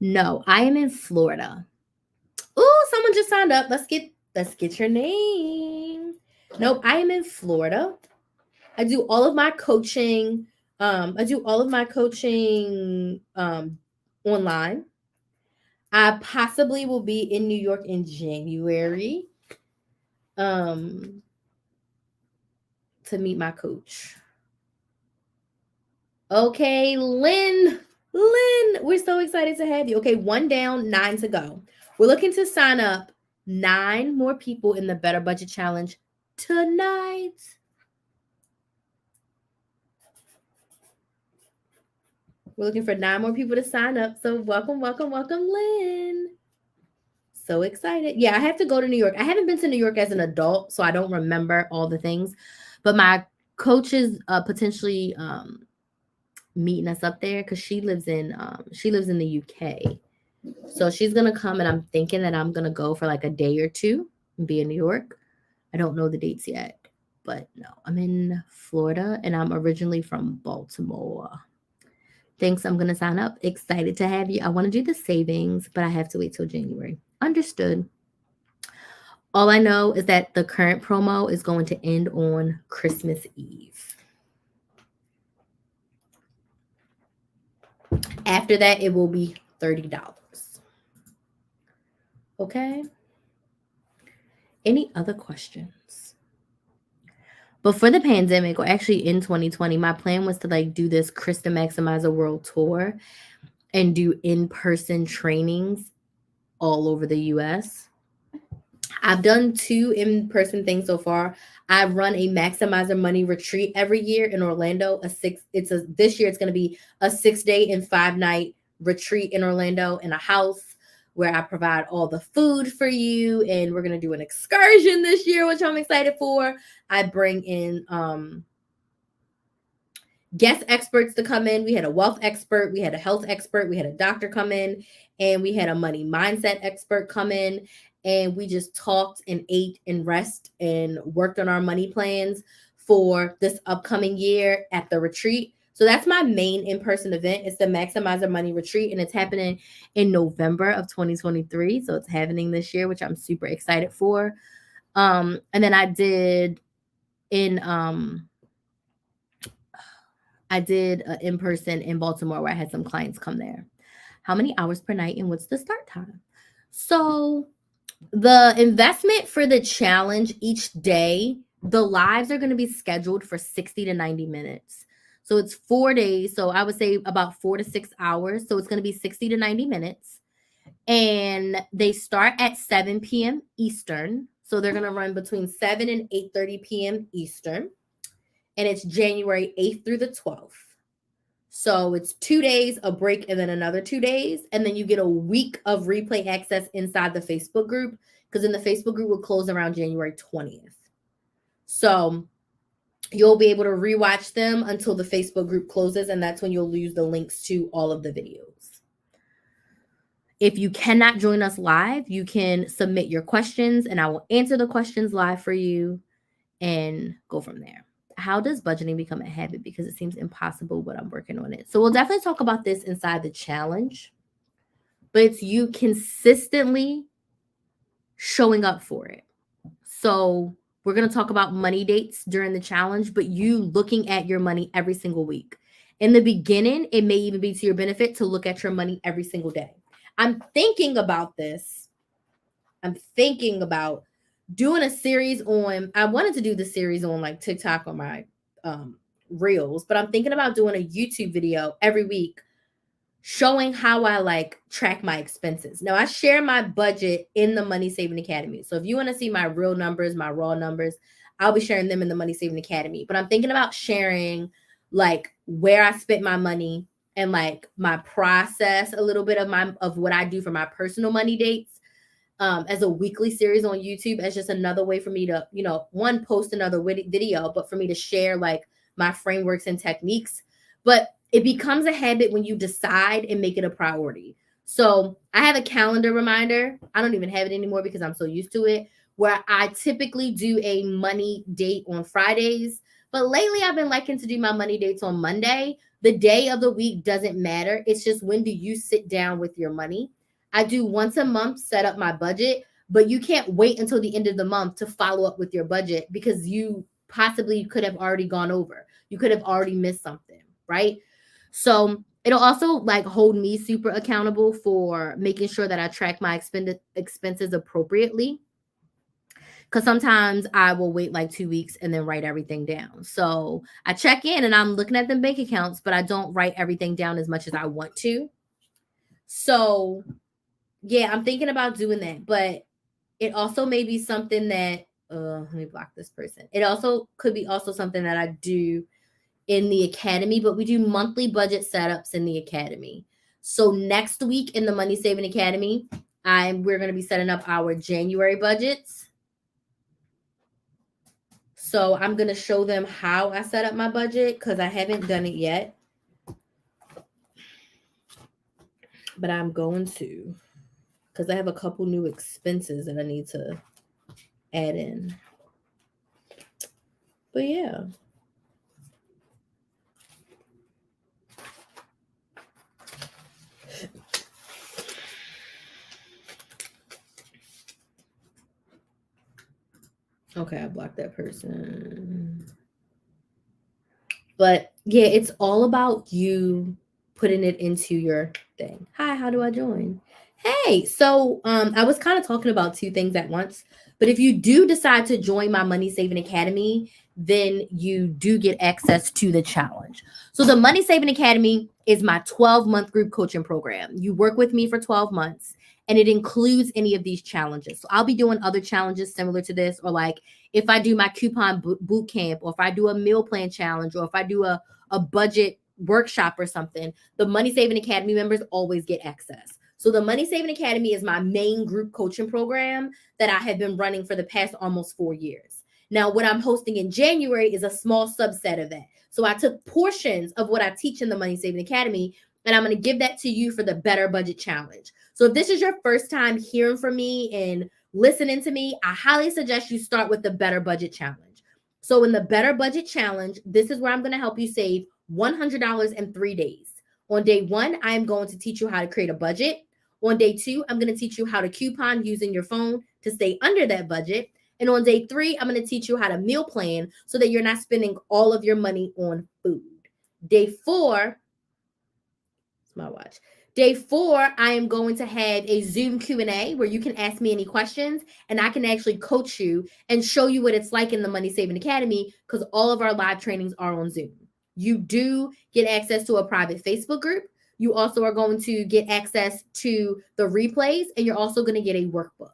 No, I am in Florida. Oh, someone just signed up. Let's get your name. Nope, I am in Florida. I do all of my coaching. Online. I possibly will be in New York in January. to meet my coach. Okay, Lynn. Lynn, we're so excited to have you. Okay, 1 down, 9 to go. We're looking to sign up 9 more people in the Better Budget Challenge tonight. We're looking for 9 more people to sign up. So welcome, welcome, welcome, Lynn. So excited. Yeah, I have to go to New York. I haven't been to New York as an adult, so I don't remember all the things. But my coach is potentially meeting us up there because she lives in the UK. So she's gonna come, and I'm thinking that I'm gonna go for like a day or two and be in New York. I don't know the dates yet, but no, I'm in Florida, and I'm originally from Baltimore. Thanks, I'm gonna sign up. Excited to have you. I want to do the savings, but I have to wait till January. Understood. All I know is that the current promo is going to end on Christmas Eve. After that, it will be $30. Okay? Any other questions? Before the pandemic, or actually in 2020, my plan was to like do this Krys the Maximizer World Tour and do in-person trainings all over the US. I've done 2 in-person things so far. I've run a Maximizer Money retreat every year in Orlando. This year it's going to be a 6-day and 5-night retreat in Orlando in a house where I provide all the food for you, and we're going to do an excursion this year, which I'm excited for. I bring in guest experts to come in. We had a wealth expert, we had a health expert, we had a doctor come in, and we had a money mindset expert come in, and we just talked and ate and rest and worked on our money plans for this upcoming year at the retreat. So that's my main in-person event. It's the Maximizer Money Retreat, and it's happening in November of 2023. So it's happening this year, which I'm super excited for. And then I did an in-person in Baltimore where I had some clients come there. How many hours per night and what's the start time? So the investment for the challenge each day, the lives are going to be scheduled for 60 to 90 minutes. So it's 4 days. So I would say about 4 to 6 hours. So it's going to be 60 to 90 minutes. And they start at 7 p.m. Eastern. So they're going to run between 7 and 8:30 p.m. Eastern. And it's January 8th through the 12th. So it's 2 days, a break, and then another 2 days. And then you get a week of replay access inside the Facebook group, because then the Facebook group will close around January 20th. So you'll be able to rewatch them until the Facebook group closes, and that's when you'll lose the links to all of the videos. If you cannot join us live, you can submit your questions, and I will answer the questions live for you and go from there. How does budgeting become a habit? Because it seems impossible, but I'm working on it. So we'll definitely talk about this inside the challenge, but it's you consistently showing up for it. So we're going to talk about money dates during the challenge, but you looking at your money every single week. In the beginning, it may even be to your benefit to look at your money every single day. I'm thinking about this. I'm thinking about doing a series on, I wanted to do the series on like TikTok or my reels, but I'm thinking about doing a YouTube video every week showing how I like track my expenses. Now I share my budget in the Money Saving Academy. So if you want to see my real numbers, my raw numbers, I'll be sharing them in the Money Saving Academy. But I'm thinking about sharing like where I spent my money and like my process, a little bit of what I do for my personal money dates. As a weekly series on YouTube, as just another way for me to, one, post another video, but for me to share like my frameworks and techniques. But it becomes a habit when you decide and make it a priority. So I have a calendar reminder. I don't even have it anymore because I'm so used to it, where I typically do a money date on Fridays. But lately I've been liking to do my money dates on Monday. The day of the week doesn't matter. It's just, when do you sit down with your money? I do once a month, set up my budget, but you can't wait until the end of the month to follow up with your budget, because you possibly could have already gone over. You could have already missed something, right? So it'll also like hold me super accountable for making sure that I track my expenses appropriately. Because sometimes I will wait like 2 weeks and then write everything down. So I check in and I'm looking at the bank accounts, but I don't write everything down as much as I want to. So yeah, I'm thinking about doing that. But it also may be something that let me block this person. It also could be also something that I do in the academy, but we do monthly budget setups in the academy. So next week in the Money Saving Academy, we're going to be setting up our January budgets. So I'm going to show them how I set up my budget because I haven't done it yet. But I'm going to, because I have a couple new expenses that I need to add in. But yeah. Okay, I blocked that person. But yeah, it's all about you putting it into your thing. Hi, how do I join? Hey, so I was kind of talking about two things at once. But if you do decide to join my Money Saving Academy, then you do get access to the challenge. So the Money Saving Academy is my 12-month group coaching program. You work with me for 12 months and it includes any of these challenges. So I'll be doing other challenges similar to this, or like if I do my coupon boot camp, or if I do a meal plan challenge, or if I do a budget workshop or something, the Money Saving Academy members always get access. So the Money Saving Academy is my main group coaching program that I have been running for the past almost 4 years. Now, what I'm hosting in January is a small subset of that. So I took portions of what I teach in the Money Saving Academy, and I'm going to give that to you for the Better Budget Challenge. So if this is your first time hearing from me and listening to me, I highly suggest you start with the Better Budget Challenge. So in the Better Budget Challenge, this is where I'm going to help you save $100 in 3 days. On day 1, I am going to teach you how to create a budget. On day 2, I'm going to teach you how to coupon using your phone to stay under that budget. And on day 3, I'm going to teach you how to meal plan so that you're not spending all of your money on food. Day 4, it's my watch. Day 4, I am going to have a Zoom Q&A where you can ask me any questions and I can actually coach you and show you what it's like in the Money Saving Academy, because all of our live trainings are on Zoom. You do get access to a private Facebook group. You also are going to get access to the replays, and you're also going to get a workbook.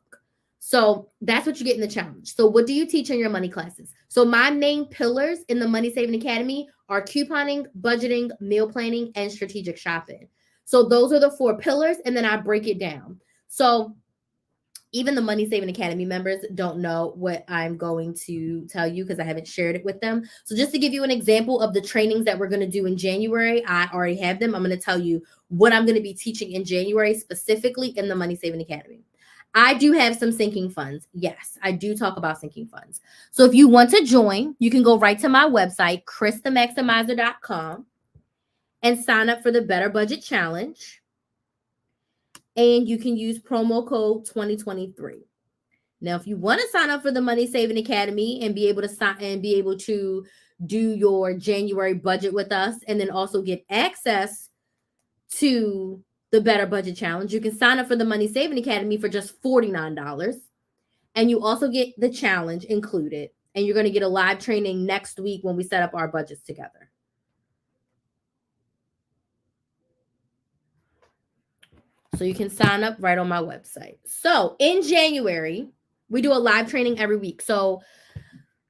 So that's what you get in the challenge. So what do you teach in your money classes? So my main pillars in the Money Saving Academy are couponing, budgeting, meal planning, and strategic shopping. So those are the 4 pillars, and then I break it down. So even the Money Saving Academy members don't know what I'm going to tell you because I haven't shared it with them. So just to give you an example of the trainings that we're going to do in January, I already have them. I'm going to tell you what I'm going to be teaching in January, specifically in the Money Saving Academy. I do have some sinking funds. Yes, I do talk about sinking funds. So if you want to join, you can go right to my website, krysthemaximizer.com, and sign up for the Better Budget Challenge. And you can use promo code 2023. Now, if you want to sign up for the Money Saving Academy and be able to do your January budget with us, and then also get access to the Better Budget Challenge, you can sign up for the Money Saving Academy for just $49. And you also get the challenge included. And you're going to get a live training next week when we set up our budgets together. So you can sign up right on my website. So in January, we do a live training every week. So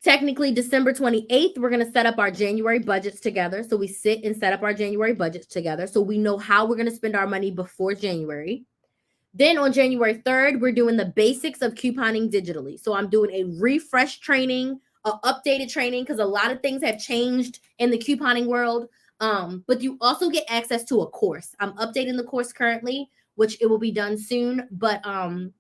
technically December 28th, we're going to set up our January budgets together. So we sit and set up our January budgets together, so we know how we're going to spend our money before January. Then on January 3rd, we're doing the basics of couponing digitally. So I'm doing a refresh training, an updated training, because a lot of things have changed in the couponing world. But you also get access to a course. I'm updating the course currently, which it will be done soon. But I'm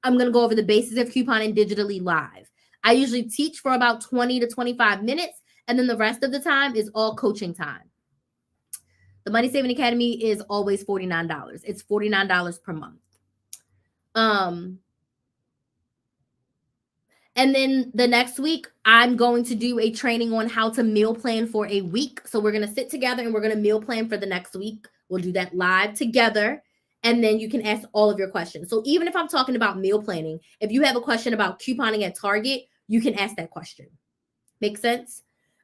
going to go over the basics of couponing digitally live. I usually teach for about 20 to 25 minutes, and then the rest of the time is all coaching time. The Money Saving Academy is always $49. It's $49 per month. And then the next week, I'm going to do a training on how to meal plan for a week. So we're going to sit together and we're going to meal plan for the next week. We'll do that live together. And then you can ask all of your questions. So even if I'm talking about meal planning, if you have a question about couponing at Target, you can ask that question. Make sense?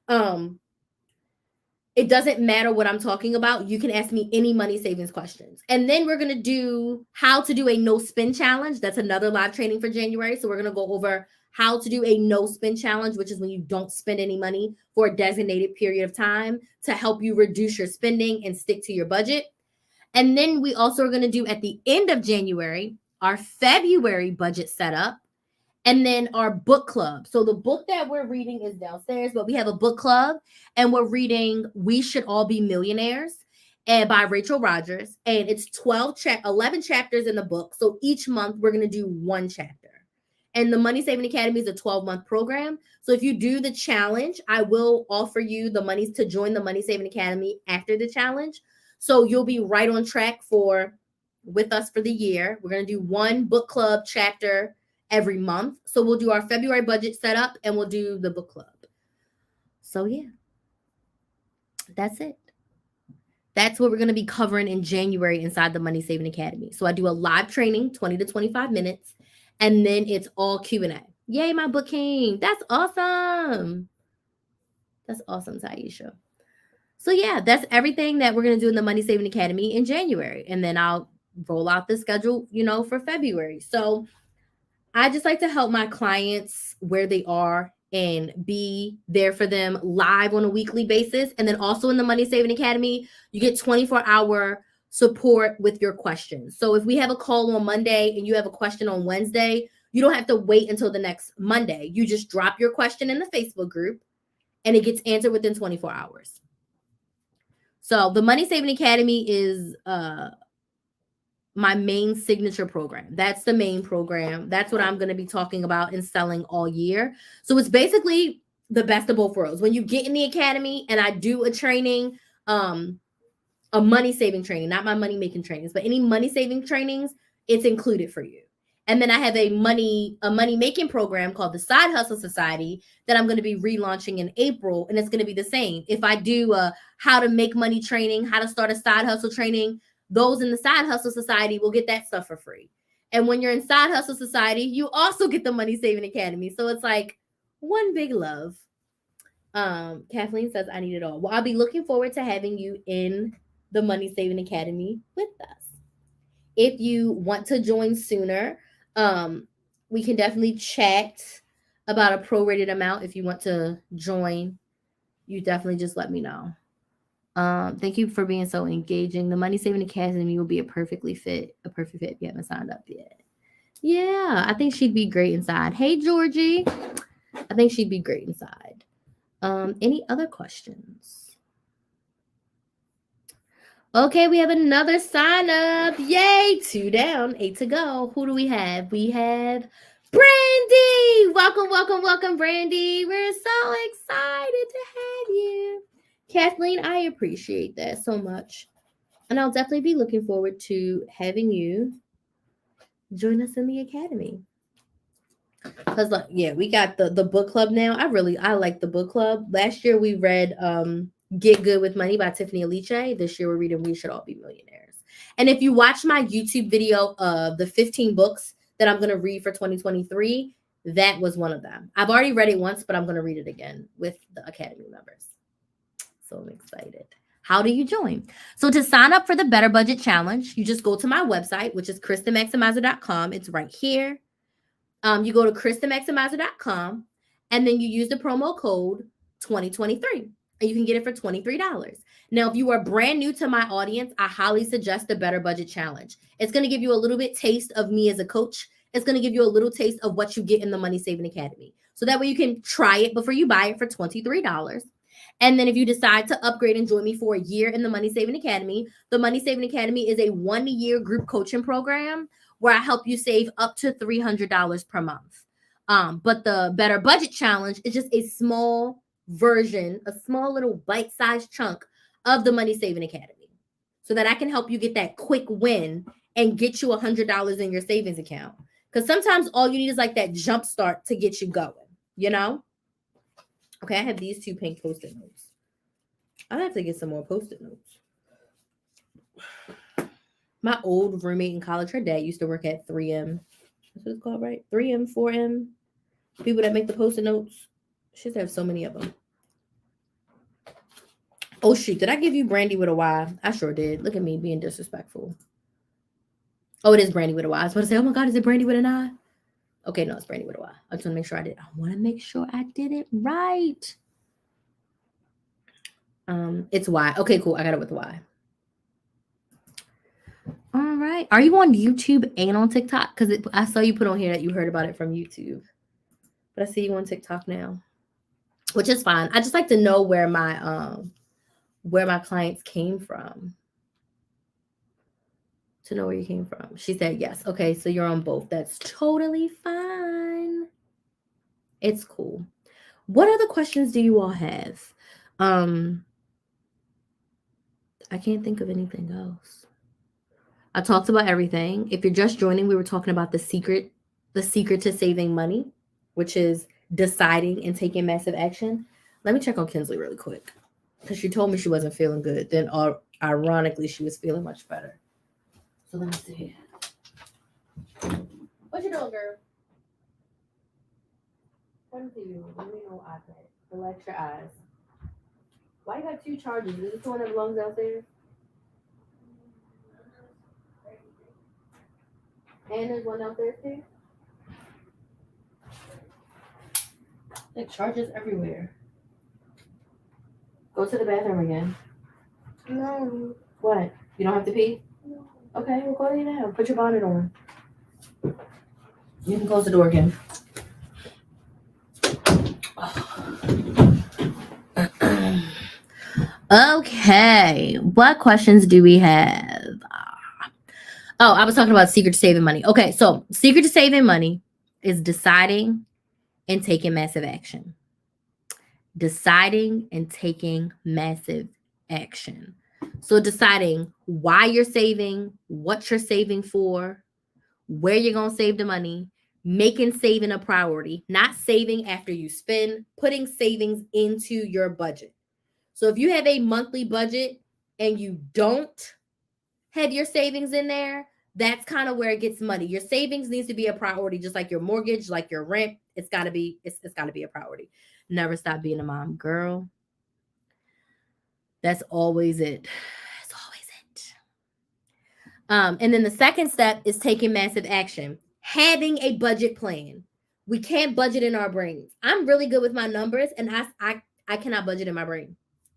It doesn't matter what I'm talking about. You can ask me any money savings questions. And then we're going to do how to do a no spend challenge. That's another live training for January. So we're going to go over how to do a no spend challenge, which is when you don't spend any money for a designated period of time to help you reduce your spending and stick to your budget. And then we also are going to do at the end of January, our February budget setup, and then our book club. So the book that we're reading is downstairs, but we have a book club and we're reading We Should All Be Millionaires and by Rachel Rodgers. And it's 11 chapters in the book. So each month we're going to do one chapter. And the Money Saving Academy is a 12-month program. So if you do the challenge, I will offer you the monies to join the Money Saving Academy after the challenge. So you'll be right on track with us for the year. We're going to do one book club chapter every month. So we'll do our February budget setup and we'll do the book club. So yeah, that's it. That's what we're going to be covering in January inside the Money Saving Academy. So I do a live training, 20 to 25 minutes, and then it's all Q&A. Yay, my booking. That's awesome. That's awesome, Taisha. So yeah, that's everything that we're going to do in the Money Saving Academy in January. And then I'll roll out the schedule, for February. So I just like to help my clients where they are and be there for them live on a weekly basis. And then also in the Money Saving Academy, you get 24-hour support with your questions. So if we have a call on Monday and you have a question on Wednesday, you don't have to wait until the next Monday. You just drop your question in the Facebook group and it gets answered within 24 hours. So the Money Saving Academy is my main signature program. That's the main program. That's what I'm going to be talking about and selling all year. So it's basically the best of both worlds. When you get in the academy and I do a training, a money saving training, not my money making trainings, but any money saving trainings, it's included for you. And then I have a money making program called the Side Hustle Society that I'm going to be relaunching in April. And it's going to be the same. If I do a how to make money training, how to start a side hustle training, those in the Side Hustle Society will get that stuff for free. And when you're in Side Hustle Society, you also get the Money Saving Academy. So it's like one big love. Kathleen says, I need it all. Well, I'll be looking forward to having you in the Money Saving Academy with us. If you want to join sooner, we can definitely chat about a prorated amount. If you want to join, you definitely just let me know. Thank you for being so engaging. The Money Saving Academy will be a perfect fit if you haven't signed up yet. Yeah, I think she'd be great inside. Hey, Georgie. I think she'd be great inside. Any other questions? Okay, we have another sign up. Yay, 2 down, 8 to go. Who do we have? We have Brandy. Welcome, Brandy. We're so excited to have you. Kathleen, I appreciate that so much. And I'll definitely be looking forward to having you join us in the academy. Because we got the book club now. I like the book club. Last year we read Get Good with Money by Tiffany Aliche. This year we're reading We Should All Be Millionaires. And if you watch my YouTube video of the 15 books that I'm going to read for 2023, that was one of them. I've already read it once, but I'm going to read it again with the academy members. So I'm excited. How do you join? So to sign up for the Better Budget Challenge, you just go to my website, which is KrysTheMaximizer.com. It's right here. You go to KrysTheMaximizer.com, and then you use the promo code 2023, and you can get it for $23. Now, if you are brand new to my audience, I highly suggest the Better Budget Challenge. It's going to give you a little bit taste of me as a coach. It's going to give you a little taste of what you get in the Money Saving Academy. So that way you can try it before you buy it for $23. And then if you decide to upgrade and join me for a year in the Money Saving Academy, the Money Saving Academy is a 1-year group coaching program where I help you save up to $300 per month. But the Better Budget Challenge is just a small version, a small little bite-sized chunk of the Money Saving Academy so that I can help you get that quick win and get you $100 in your savings account. Because sometimes all you need is like that jump start to get you going, Okay, I have these 2 pink Post-it notes. I'll have to get some more Post-it notes. My old roommate in college, her dad used to work at 3M. That's what it's called, right? 3M, 4M. People that make the post-it notes. She used to have so many of them. Oh, shoot. Did I give you Brandy with a Y? I sure did. Look at me being disrespectful. Oh, it is Brandy with a Y. I was about to say, oh my God, is it Brandy with an I? Okay, no, it's Brandy with a Y. I just want to make sure I did. I want to make sure I did it right. It's Y. Okay, cool. I got it with Y. All right. Are you on YouTube and on TikTok? Because I saw you put on here that you heard about it from YouTube. But I see you on TikTok now, which is fine. I just like to know where my clients came from. To know where you came from. She said yes. Okay, so you're on both. That's totally fine. It's cool. What other questions do you all have? I can't think of anything else. I talked about everything. If you're just joining, we were talking about the secret to saving money, which is deciding and taking massive action. Let me check on Kinsley really quick because she told me she wasn't feeling good. Then, ironically, she was feeling much better. So let me see. What you doing, girl? Come to you. Let me know iPad. Relax your eyes. Why you got two chargers? Is this the one that belongs downstairs? And there's one downstairs too? Like chargers everywhere. Go to the bathroom again. No. What? You don't have to pee? No. Okay, we'll go to you now. Put your bonnet on. You can close the door again. Okay, what questions do we have? Oh, I was talking about secret to saving money. Okay, so secret to saving money is deciding and taking massive action. Deciding and taking massive action. So deciding why you're saving, what you're saving for, where you're going to save the money, making saving a priority, not saving after you spend, putting savings into your budget. So if you have a monthly budget and you don't have your savings in there, that's kind of where it gets muddy. Your savings needs to be a priority, just like your mortgage, like your rent. It's got to be a priority. Never stop being a mom, girl. That's always it. That's always it. And then the second step is taking massive action. Having a budget plan. We can't budget in our brains. I'm really good with my numbers, and I cannot budget in my brain.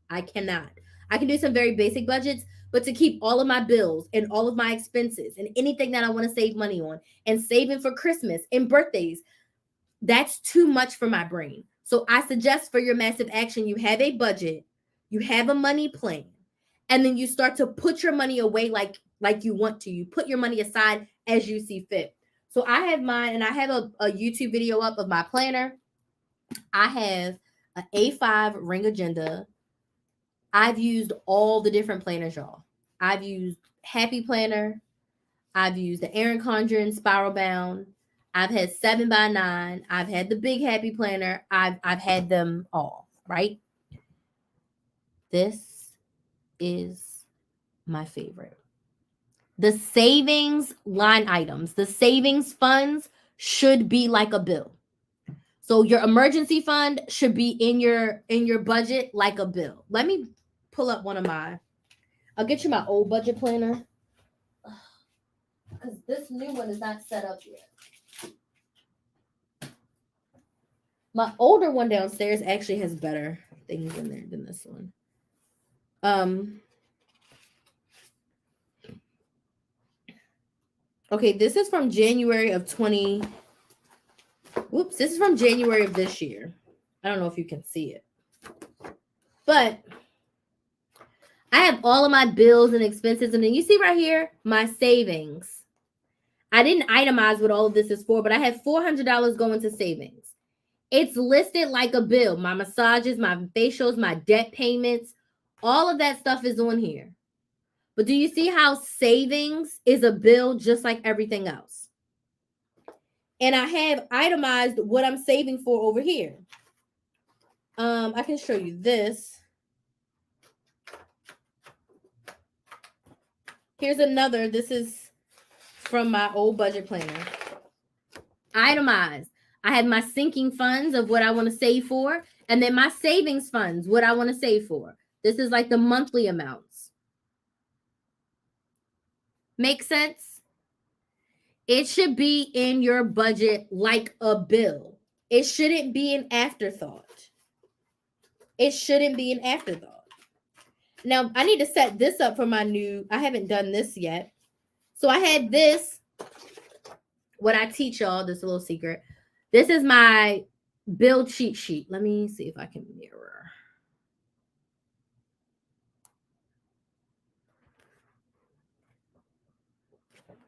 I cannot. I can do some very basic budgets, but to keep all of my bills and all of my expenses and anything that I want to save money on and saving for Christmas and birthdays, that's too much for my brain. So I suggest for your massive action, you have a budget, you have a money plan, and then you start to put your money away like you want to. You put your money aside as you see fit. So I have mine, and I have a YouTube video up of my planner. I have an A5 ring agenda. I've used all the different planners, y'all. I've used Happy Planner. I've used the Erin Condren Spiral Bound. I've had 7x9. I've had the Big Happy Planner. I've had them all, right? This is my favorite. The savings line items, the savings funds should be like a bill. So your emergency fund should be in your budget like a bill. Let me pull up one of my. I'll get you my old budget planner because this new one is not set up yet. My older one downstairs actually has better things in there than this one. Okay, this is from January of 20. Whoops, this is from January of this year. I don't know if you can see it. But I have all of my bills and expenses. And then you see right here, my savings. I didn't itemize what all of this is for, but I have $400 going to savings. It's listed like a bill. My massages, my facials, my debt payments, all of that stuff is on here. But do you see how savings is a bill just like everything else? And I have itemized what I'm saving for over here. I can show you this. Here's another. This is from my old budget planner. Itemize. I have my sinking funds of what I want to save for, and then my savings funds, what I want to save for. This is like the monthly amounts. Make sense? It should be in your budget like a bill. It shouldn't be an afterthought. It shouldn't be an afterthought. Now, I need to set this up for my new, I haven't done this yet. So I had this, what I teach y'all, this is a little secret. This is my bill cheat sheet. Let me see if I can mirror.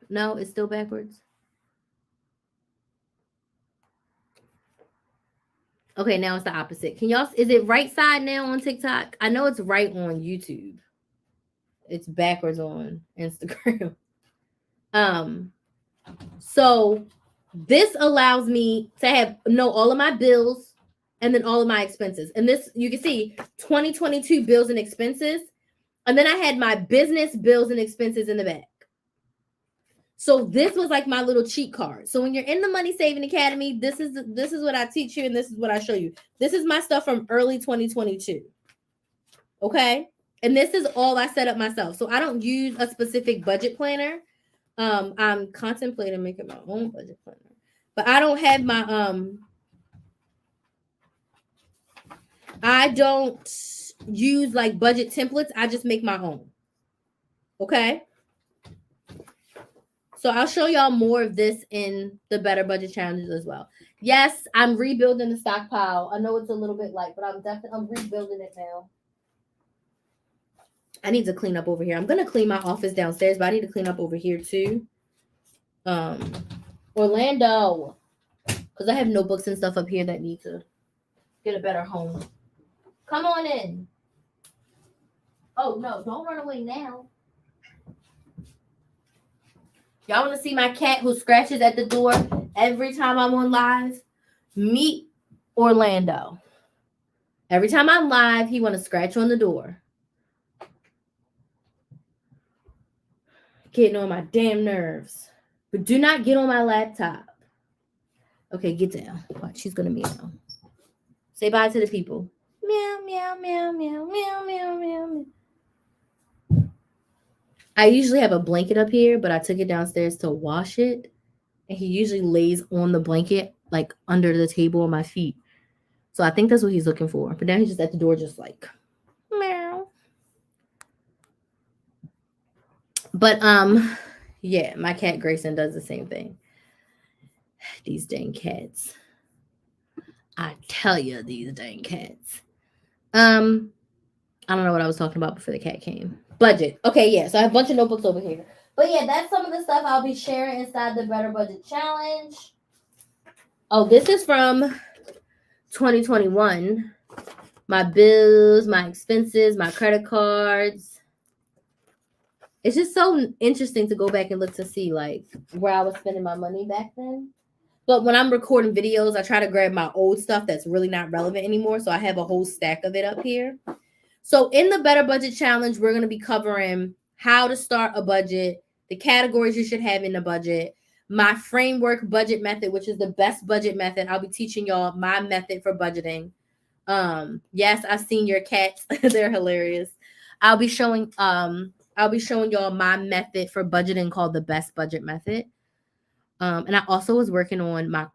No, it's still backwards. Okay, now it's the opposite. Can y'all, is it right side now on TikTok? I know it's right on YouTube. It's backwards on Instagram. So this allows me to know all of my bills and then all of my expenses. And this, you can see 2022 bills and expenses. And then I had my business bills and expenses in the back. So this was like my little cheat card. So when you're in the Money Saving Academy, this is what I teach you and this is what I show you. This is my stuff from early 2022. Okay? And this is all I set up myself. So I don't use a specific budget planner. I'm contemplating making my own budget planner. But I don't have my I don't use like budget templates. I just make my own. Okay? So I'll show y'all more of this in the Better Budget Challenges as well. Yes, I'm rebuilding the stockpile. I know it's a little bit light, but I'm rebuilding it now. I need to clean up over here. I'm gonna clean my office downstairs, but I need to clean up over here too. Orlando, because I have notebooks and stuff up here that need to get a better home. Come on in. Oh no, don't run away now. Y'all want to see my cat who scratches at the door every time I'm on live? Meet Orlando. Every time I'm live, he want to scratch on the door. Getting on my damn nerves. But do not get on my laptop. Okay, get down. Watch, she's going to meow. Say bye to the people. Meow, meow, meow, meow, meow, meow, meow, meow. I usually have a blanket up here, but I took it downstairs to wash it. And he usually lays on the blanket, like under the table on my feet. So I think that's what he's looking for. But now he's just at the door, just like, meow. But, yeah, my cat Grayson does the same thing. These dang cats. I tell you, these dang cats. I don't know what I was talking about before the cat came. Budget. Okay, yeah. So I have a bunch of notebooks over here. But yeah, that's some of the stuff I'll be sharing inside the Better Budget Challenge. Oh, this is from 2021. My bills, my expenses, my credit cards. It's just so interesting to go back and look to see like where I was spending my money back then. But when I'm recording videos, I try to grab my old stuff that's really not relevant anymore. So I have a whole stack of it up here. So in the Better Budget Challenge, we're going to be covering how to start a budget, the categories you should have in the budget, my framework budget method, which is the best budget method. I'll be teaching y'all my method for budgeting. Yes, I've seen your cats. They're hilarious. I'll be showing y'all my method for budgeting called the best budget method. And I also was working on my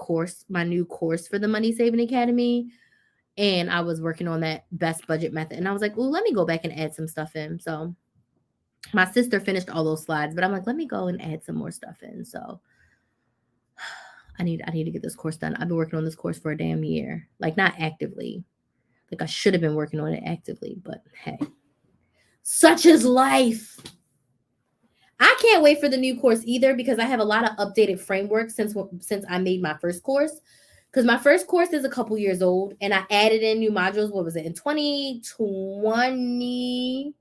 new course for the Money Saving Academy. And I was working on that best budget method. And I was like, let me go back and add some stuff in. So my sister finished all those slides, but I'm like, let me go and add some more stuff in. So I need to get this course done. I've been working on this course for a damn year. Like not actively. Like I should have been working on it actively, but hey. Such is life. I can't wait for the new course either because I have a lot of updated frameworks since I made my first course. Because my first course is a couple years old and I added in new modules. What was it? In 2020,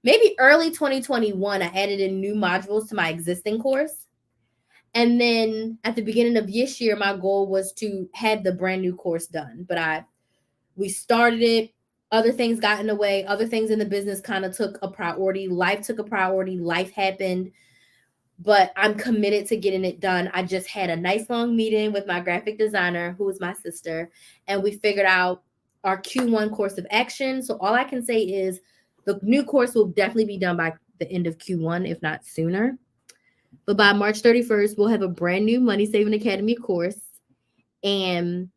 maybe early 2021, I added in new modules to my existing course. And then at the beginning of this year, my goal was to have the brand new course done. But we started it. Other things got in the way. Other things in the business kind of took a priority. Life took a priority. Life happened. But I'm committed to getting it done. I just had a nice long meeting with my graphic designer, who is my sister, and we figured out our Q1 course of action. So all I can say is the new course will definitely be done by the end of Q1, if not sooner. But by March 31st, we'll have a brand new Money Saving Academy course. And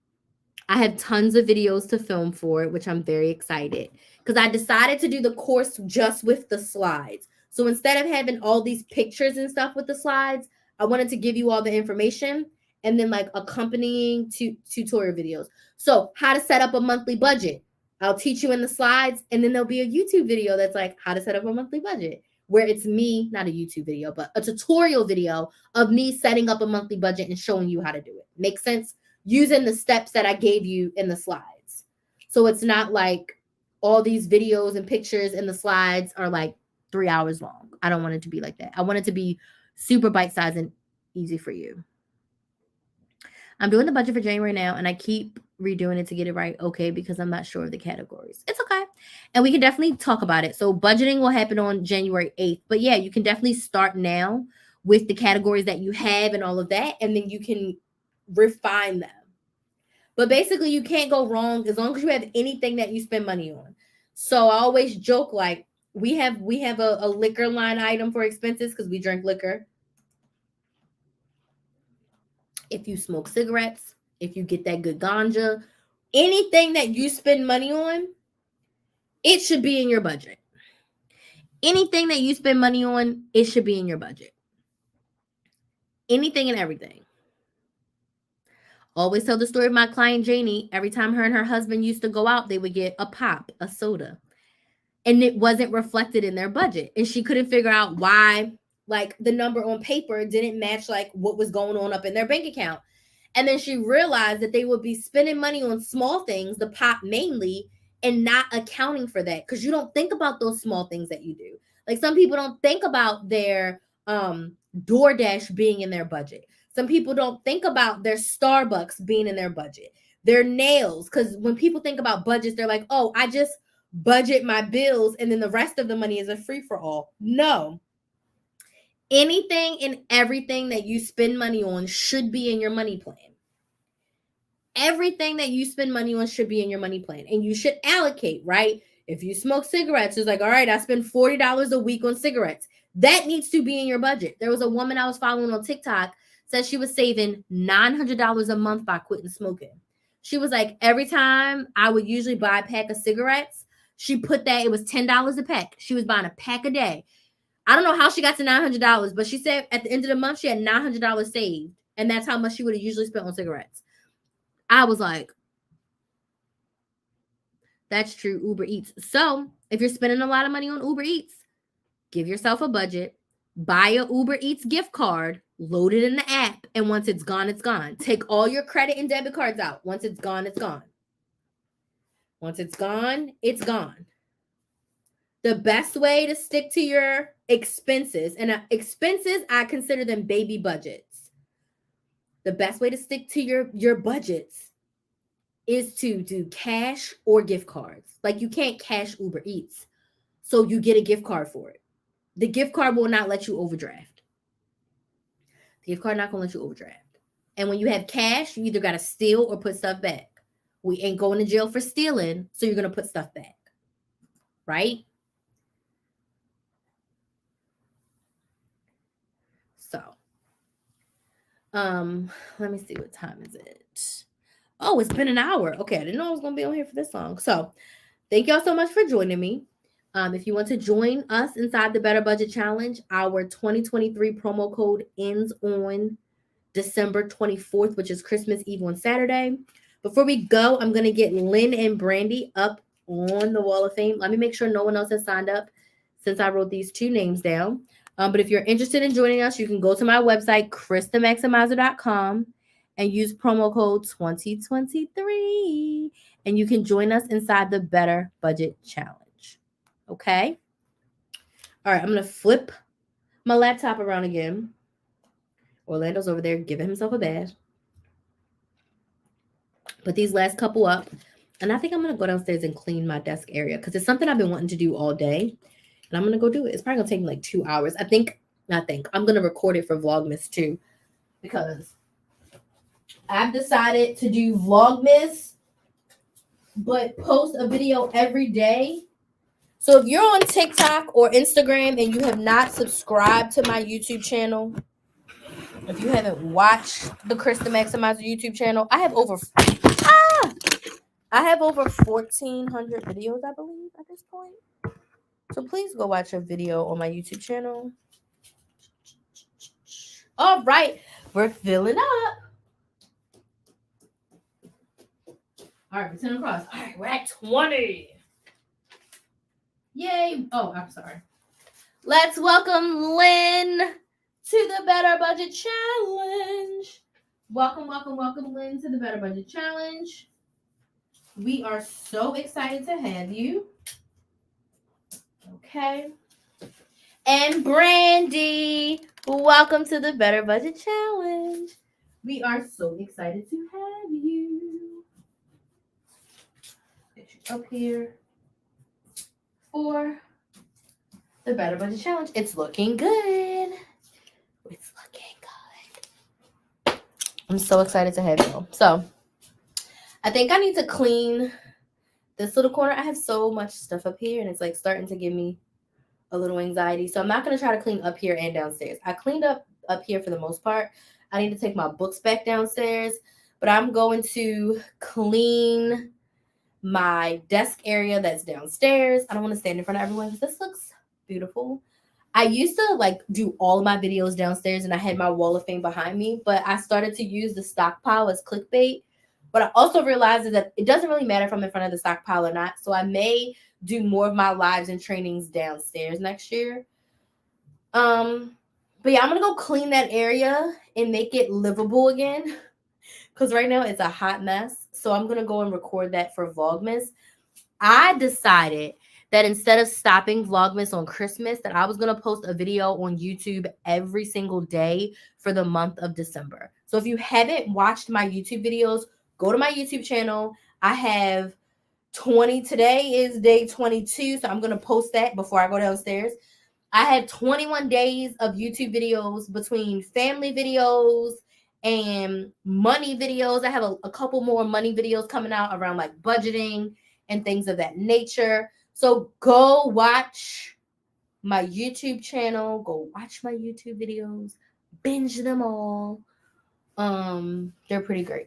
I have tons of videos to film for it, which I'm very excited because I decided to do the course just with the slides. So instead of having all these pictures and stuff with the slides, I wanted to give you all the information and then like accompanying tutorial videos. So how to set up a monthly budget. I'll teach you in the slides, and then there'll be a YouTube video that's like how to set up a monthly budget, where it's me, not a YouTube video, but a tutorial video of me setting up a monthly budget and showing you how to do it. Make sense? Using the steps that I gave you in the slides. So it's not like all these videos and pictures in the slides are like 3 hours long. I don't want it to be like that. I want it to be super bite-sized and easy for you. I'm doing the budget for January now, and I keep redoing it to get it right, okay, because I'm not sure of the categories. It's okay. And we can definitely talk about it. So budgeting will happen on January 8th. But yeah, you can definitely start now with the categories that you have and all of that, and then you can refine them. But basically, you can't go wrong as long as you have anything that you spend money on. So I always joke like we have a liquor line item for expenses because we drink liquor. If you smoke cigarettes, if you get that good ganja, anything that you spend money on, it should be in your budget. Anything that you spend money on, it should be in your budget. Anything and everything. Always tell the story of my client Janie. Every time her and her husband used to go out, they would get a pop, a soda. And it wasn't reflected in their budget. And she couldn't figure out why, like, the number on paper didn't match like what was going on up in their bank account. And then she realized that they would be spending money on small things, the pop mainly, and not accounting for that. Because you don't think about those small things that you do. Like, some people don't think about their DoorDash being in their budget. Some people don't think about their Starbucks being in their budget. Their nails, because when people think about budgets, they're like, oh, I just budget my bills and then the rest of the money is a free-for-all. No. Anything and everything that you spend money on should be in your money plan. Everything that you spend money on should be in your money plan. And you should allocate, right? If you smoke cigarettes, it's like, all right, I spend $40 a week on cigarettes. That needs to be in your budget. There was a woman I was following on TikTok, said she was saving $900 a month by quitting smoking. She was like, every time I would usually buy a pack of cigarettes, she put that, it was $10 a pack. She was buying a pack a day. I don't know how she got to $900, but she said at the end of the month, she had $900 saved. And that's how much she would have usually spent on cigarettes. I was like, that's true, Uber Eats. So if you're spending a lot of money on Uber Eats, give yourself a budget, buy a Uber Eats gift card, load it in the app, and once it's gone, it's gone. Take all your credit and debit cards out. Once it's gone, it's gone. Once it's gone, it's gone. The best way to stick to your expenses, and expenses, I consider them baby budgets. The best way to stick to your budgets is to do cash or gift cards. Like, you can't cash Uber Eats, so you get a gift card for it. The gift card will not let you overdraft. The gift card not gonna let you overdraft. And when you have cash, you either gotta steal or put stuff back. We ain't going to jail for stealing, so you're gonna put stuff back, right? So, let me see, what time is it? Oh, it's been an hour. Okay, I didn't know I was gonna be on here for this long. So, thank y'all so much for joining me. If you want to join us inside the Better Budget Challenge, our 2023 promo code ends on December 24th, which is Christmas Eve on Saturday. Before we go, I'm going to get Lynn and Brandy up on the Wall of Fame. Let me make sure no one else has signed up since I wrote these two names down. But if you're interested in joining us, you can go to my website, KrysTheMaximizer.com, and use promo code 2023, and you can join us inside the Better Budget Challenge. Okay? All right, I'm going to flip my laptop around again. Orlando's over there giving himself a bath. Put these last couple up. And I think I'm going to go downstairs and clean my desk area because it's something I've been wanting to do all day. And I'm going to go do it. It's probably going to take me like 2 hours. I'm going to record it for Vlogmas too because I've decided to do Vlogmas but post a video every day. So if you're on TikTok or Instagram and you have not subscribed to my YouTube channel, if you haven't watched the Krys the Maximizer YouTube channel, I have over 1,400 videos, I believe, at this point. So please go watch a video on my YouTube channel. All right, we're filling up. All right, 10 across. All right, we're at 20. Yay. Oh, I'm sorry. Let's welcome Lynn to the Better Budget Challenge. Welcome, Lynn, to the Better Budget Challenge. We are so excited to have you. Okay. And Brandy, welcome to the Better Budget Challenge. We are so excited to have you. Get you up here for the Better Budget Challenge. It's looking good. It's looking good. I'm so excited to have you. So, I think I need to clean this little corner. I have so much stuff up here, and it's like starting to give me a little anxiety. So I'm not going to try to clean up here and downstairs. I cleaned up here for the most part. I need to take my books back downstairs, but I'm going to clean my desk area that's downstairs. I don't want to stand in front of everyone because this looks beautiful. I used to like do all of my videos downstairs and I had my wall of fame behind me, but I started to use the stockpile as clickbait. But I also realized that it doesn't really matter if I'm in front of the stockpile or not. So I may do more of my lives and trainings downstairs next year. But yeah, I'm gonna go clean that area and make it livable again. Because right now it's a hot mess. So I'm gonna go and record that for Vlogmas. I decided that instead of stopping Vlogmas on Christmas, that I was gonna post a video on YouTube every single day for the month of December. So if you haven't watched my YouTube videos, go to my YouTube channel. I have 20. Today is day 22, so I'm going to post that before I go downstairs. I had 21 days of YouTube videos between family videos and money videos. I have a couple more money videos coming out around like budgeting and things of that nature. So go watch my YouTube channel. Go watch my YouTube videos. Binge them all. They're pretty great.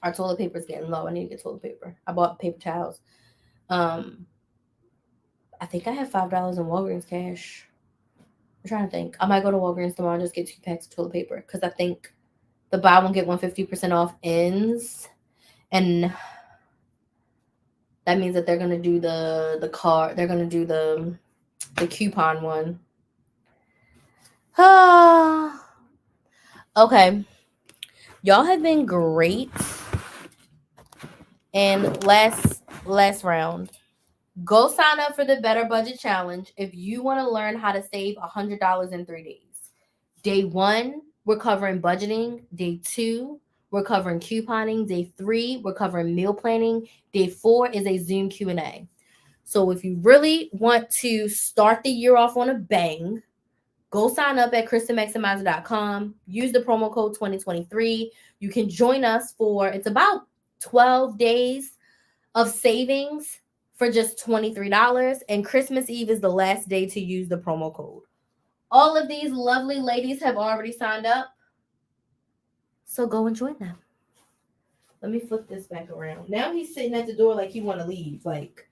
Our toilet paper is getting low. I need to get toilet paper. I bought paper towels. I think I have $5 in Walgreens cash. I'm trying to think. I might go to Walgreens tomorrow and just get 2 packs of toilet paper because I think the buy one get 150% off ends, and that means that they're gonna do the card. They're gonna do the coupon one. Okay, y'all have been great. And last round, go sign up for the Better Budget Challenge if you want to learn how to save $100 in 3 days. Day 1, we're covering budgeting. Day 2, we're covering couponing. Day 3, we're covering meal planning. Day 4 is a Zoom Q&A. So if you really want to start the year off on a bang, go sign up at krysthemaximizer.com. Use the promo code 2023. You can join us for, it's about 12 days of savings for just $23. And Christmas Eve is the last day to use the promo code. All of these lovely ladies have already signed up. So go and join them. Let me flip this back around. Now he's sitting at the door like he want to leave. Like,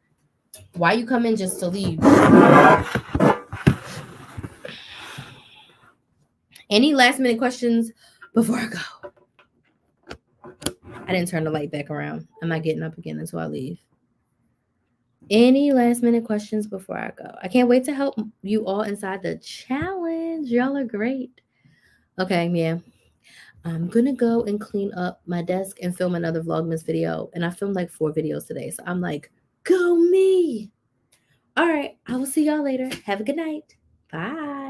why you come in just to leave? Any last minute questions before I go? I didn't turn the light back around. I'm not getting up again until I leave. Any last minute questions before I go? I can't wait to help you all inside the challenge. Y'all are great. Okay, yeah. I'm going to go and clean up my desk and film another Vlogmas video. And I filmed like 4 videos today. So I'm like, go me. All right. I will see y'all later. Have a good night. Bye.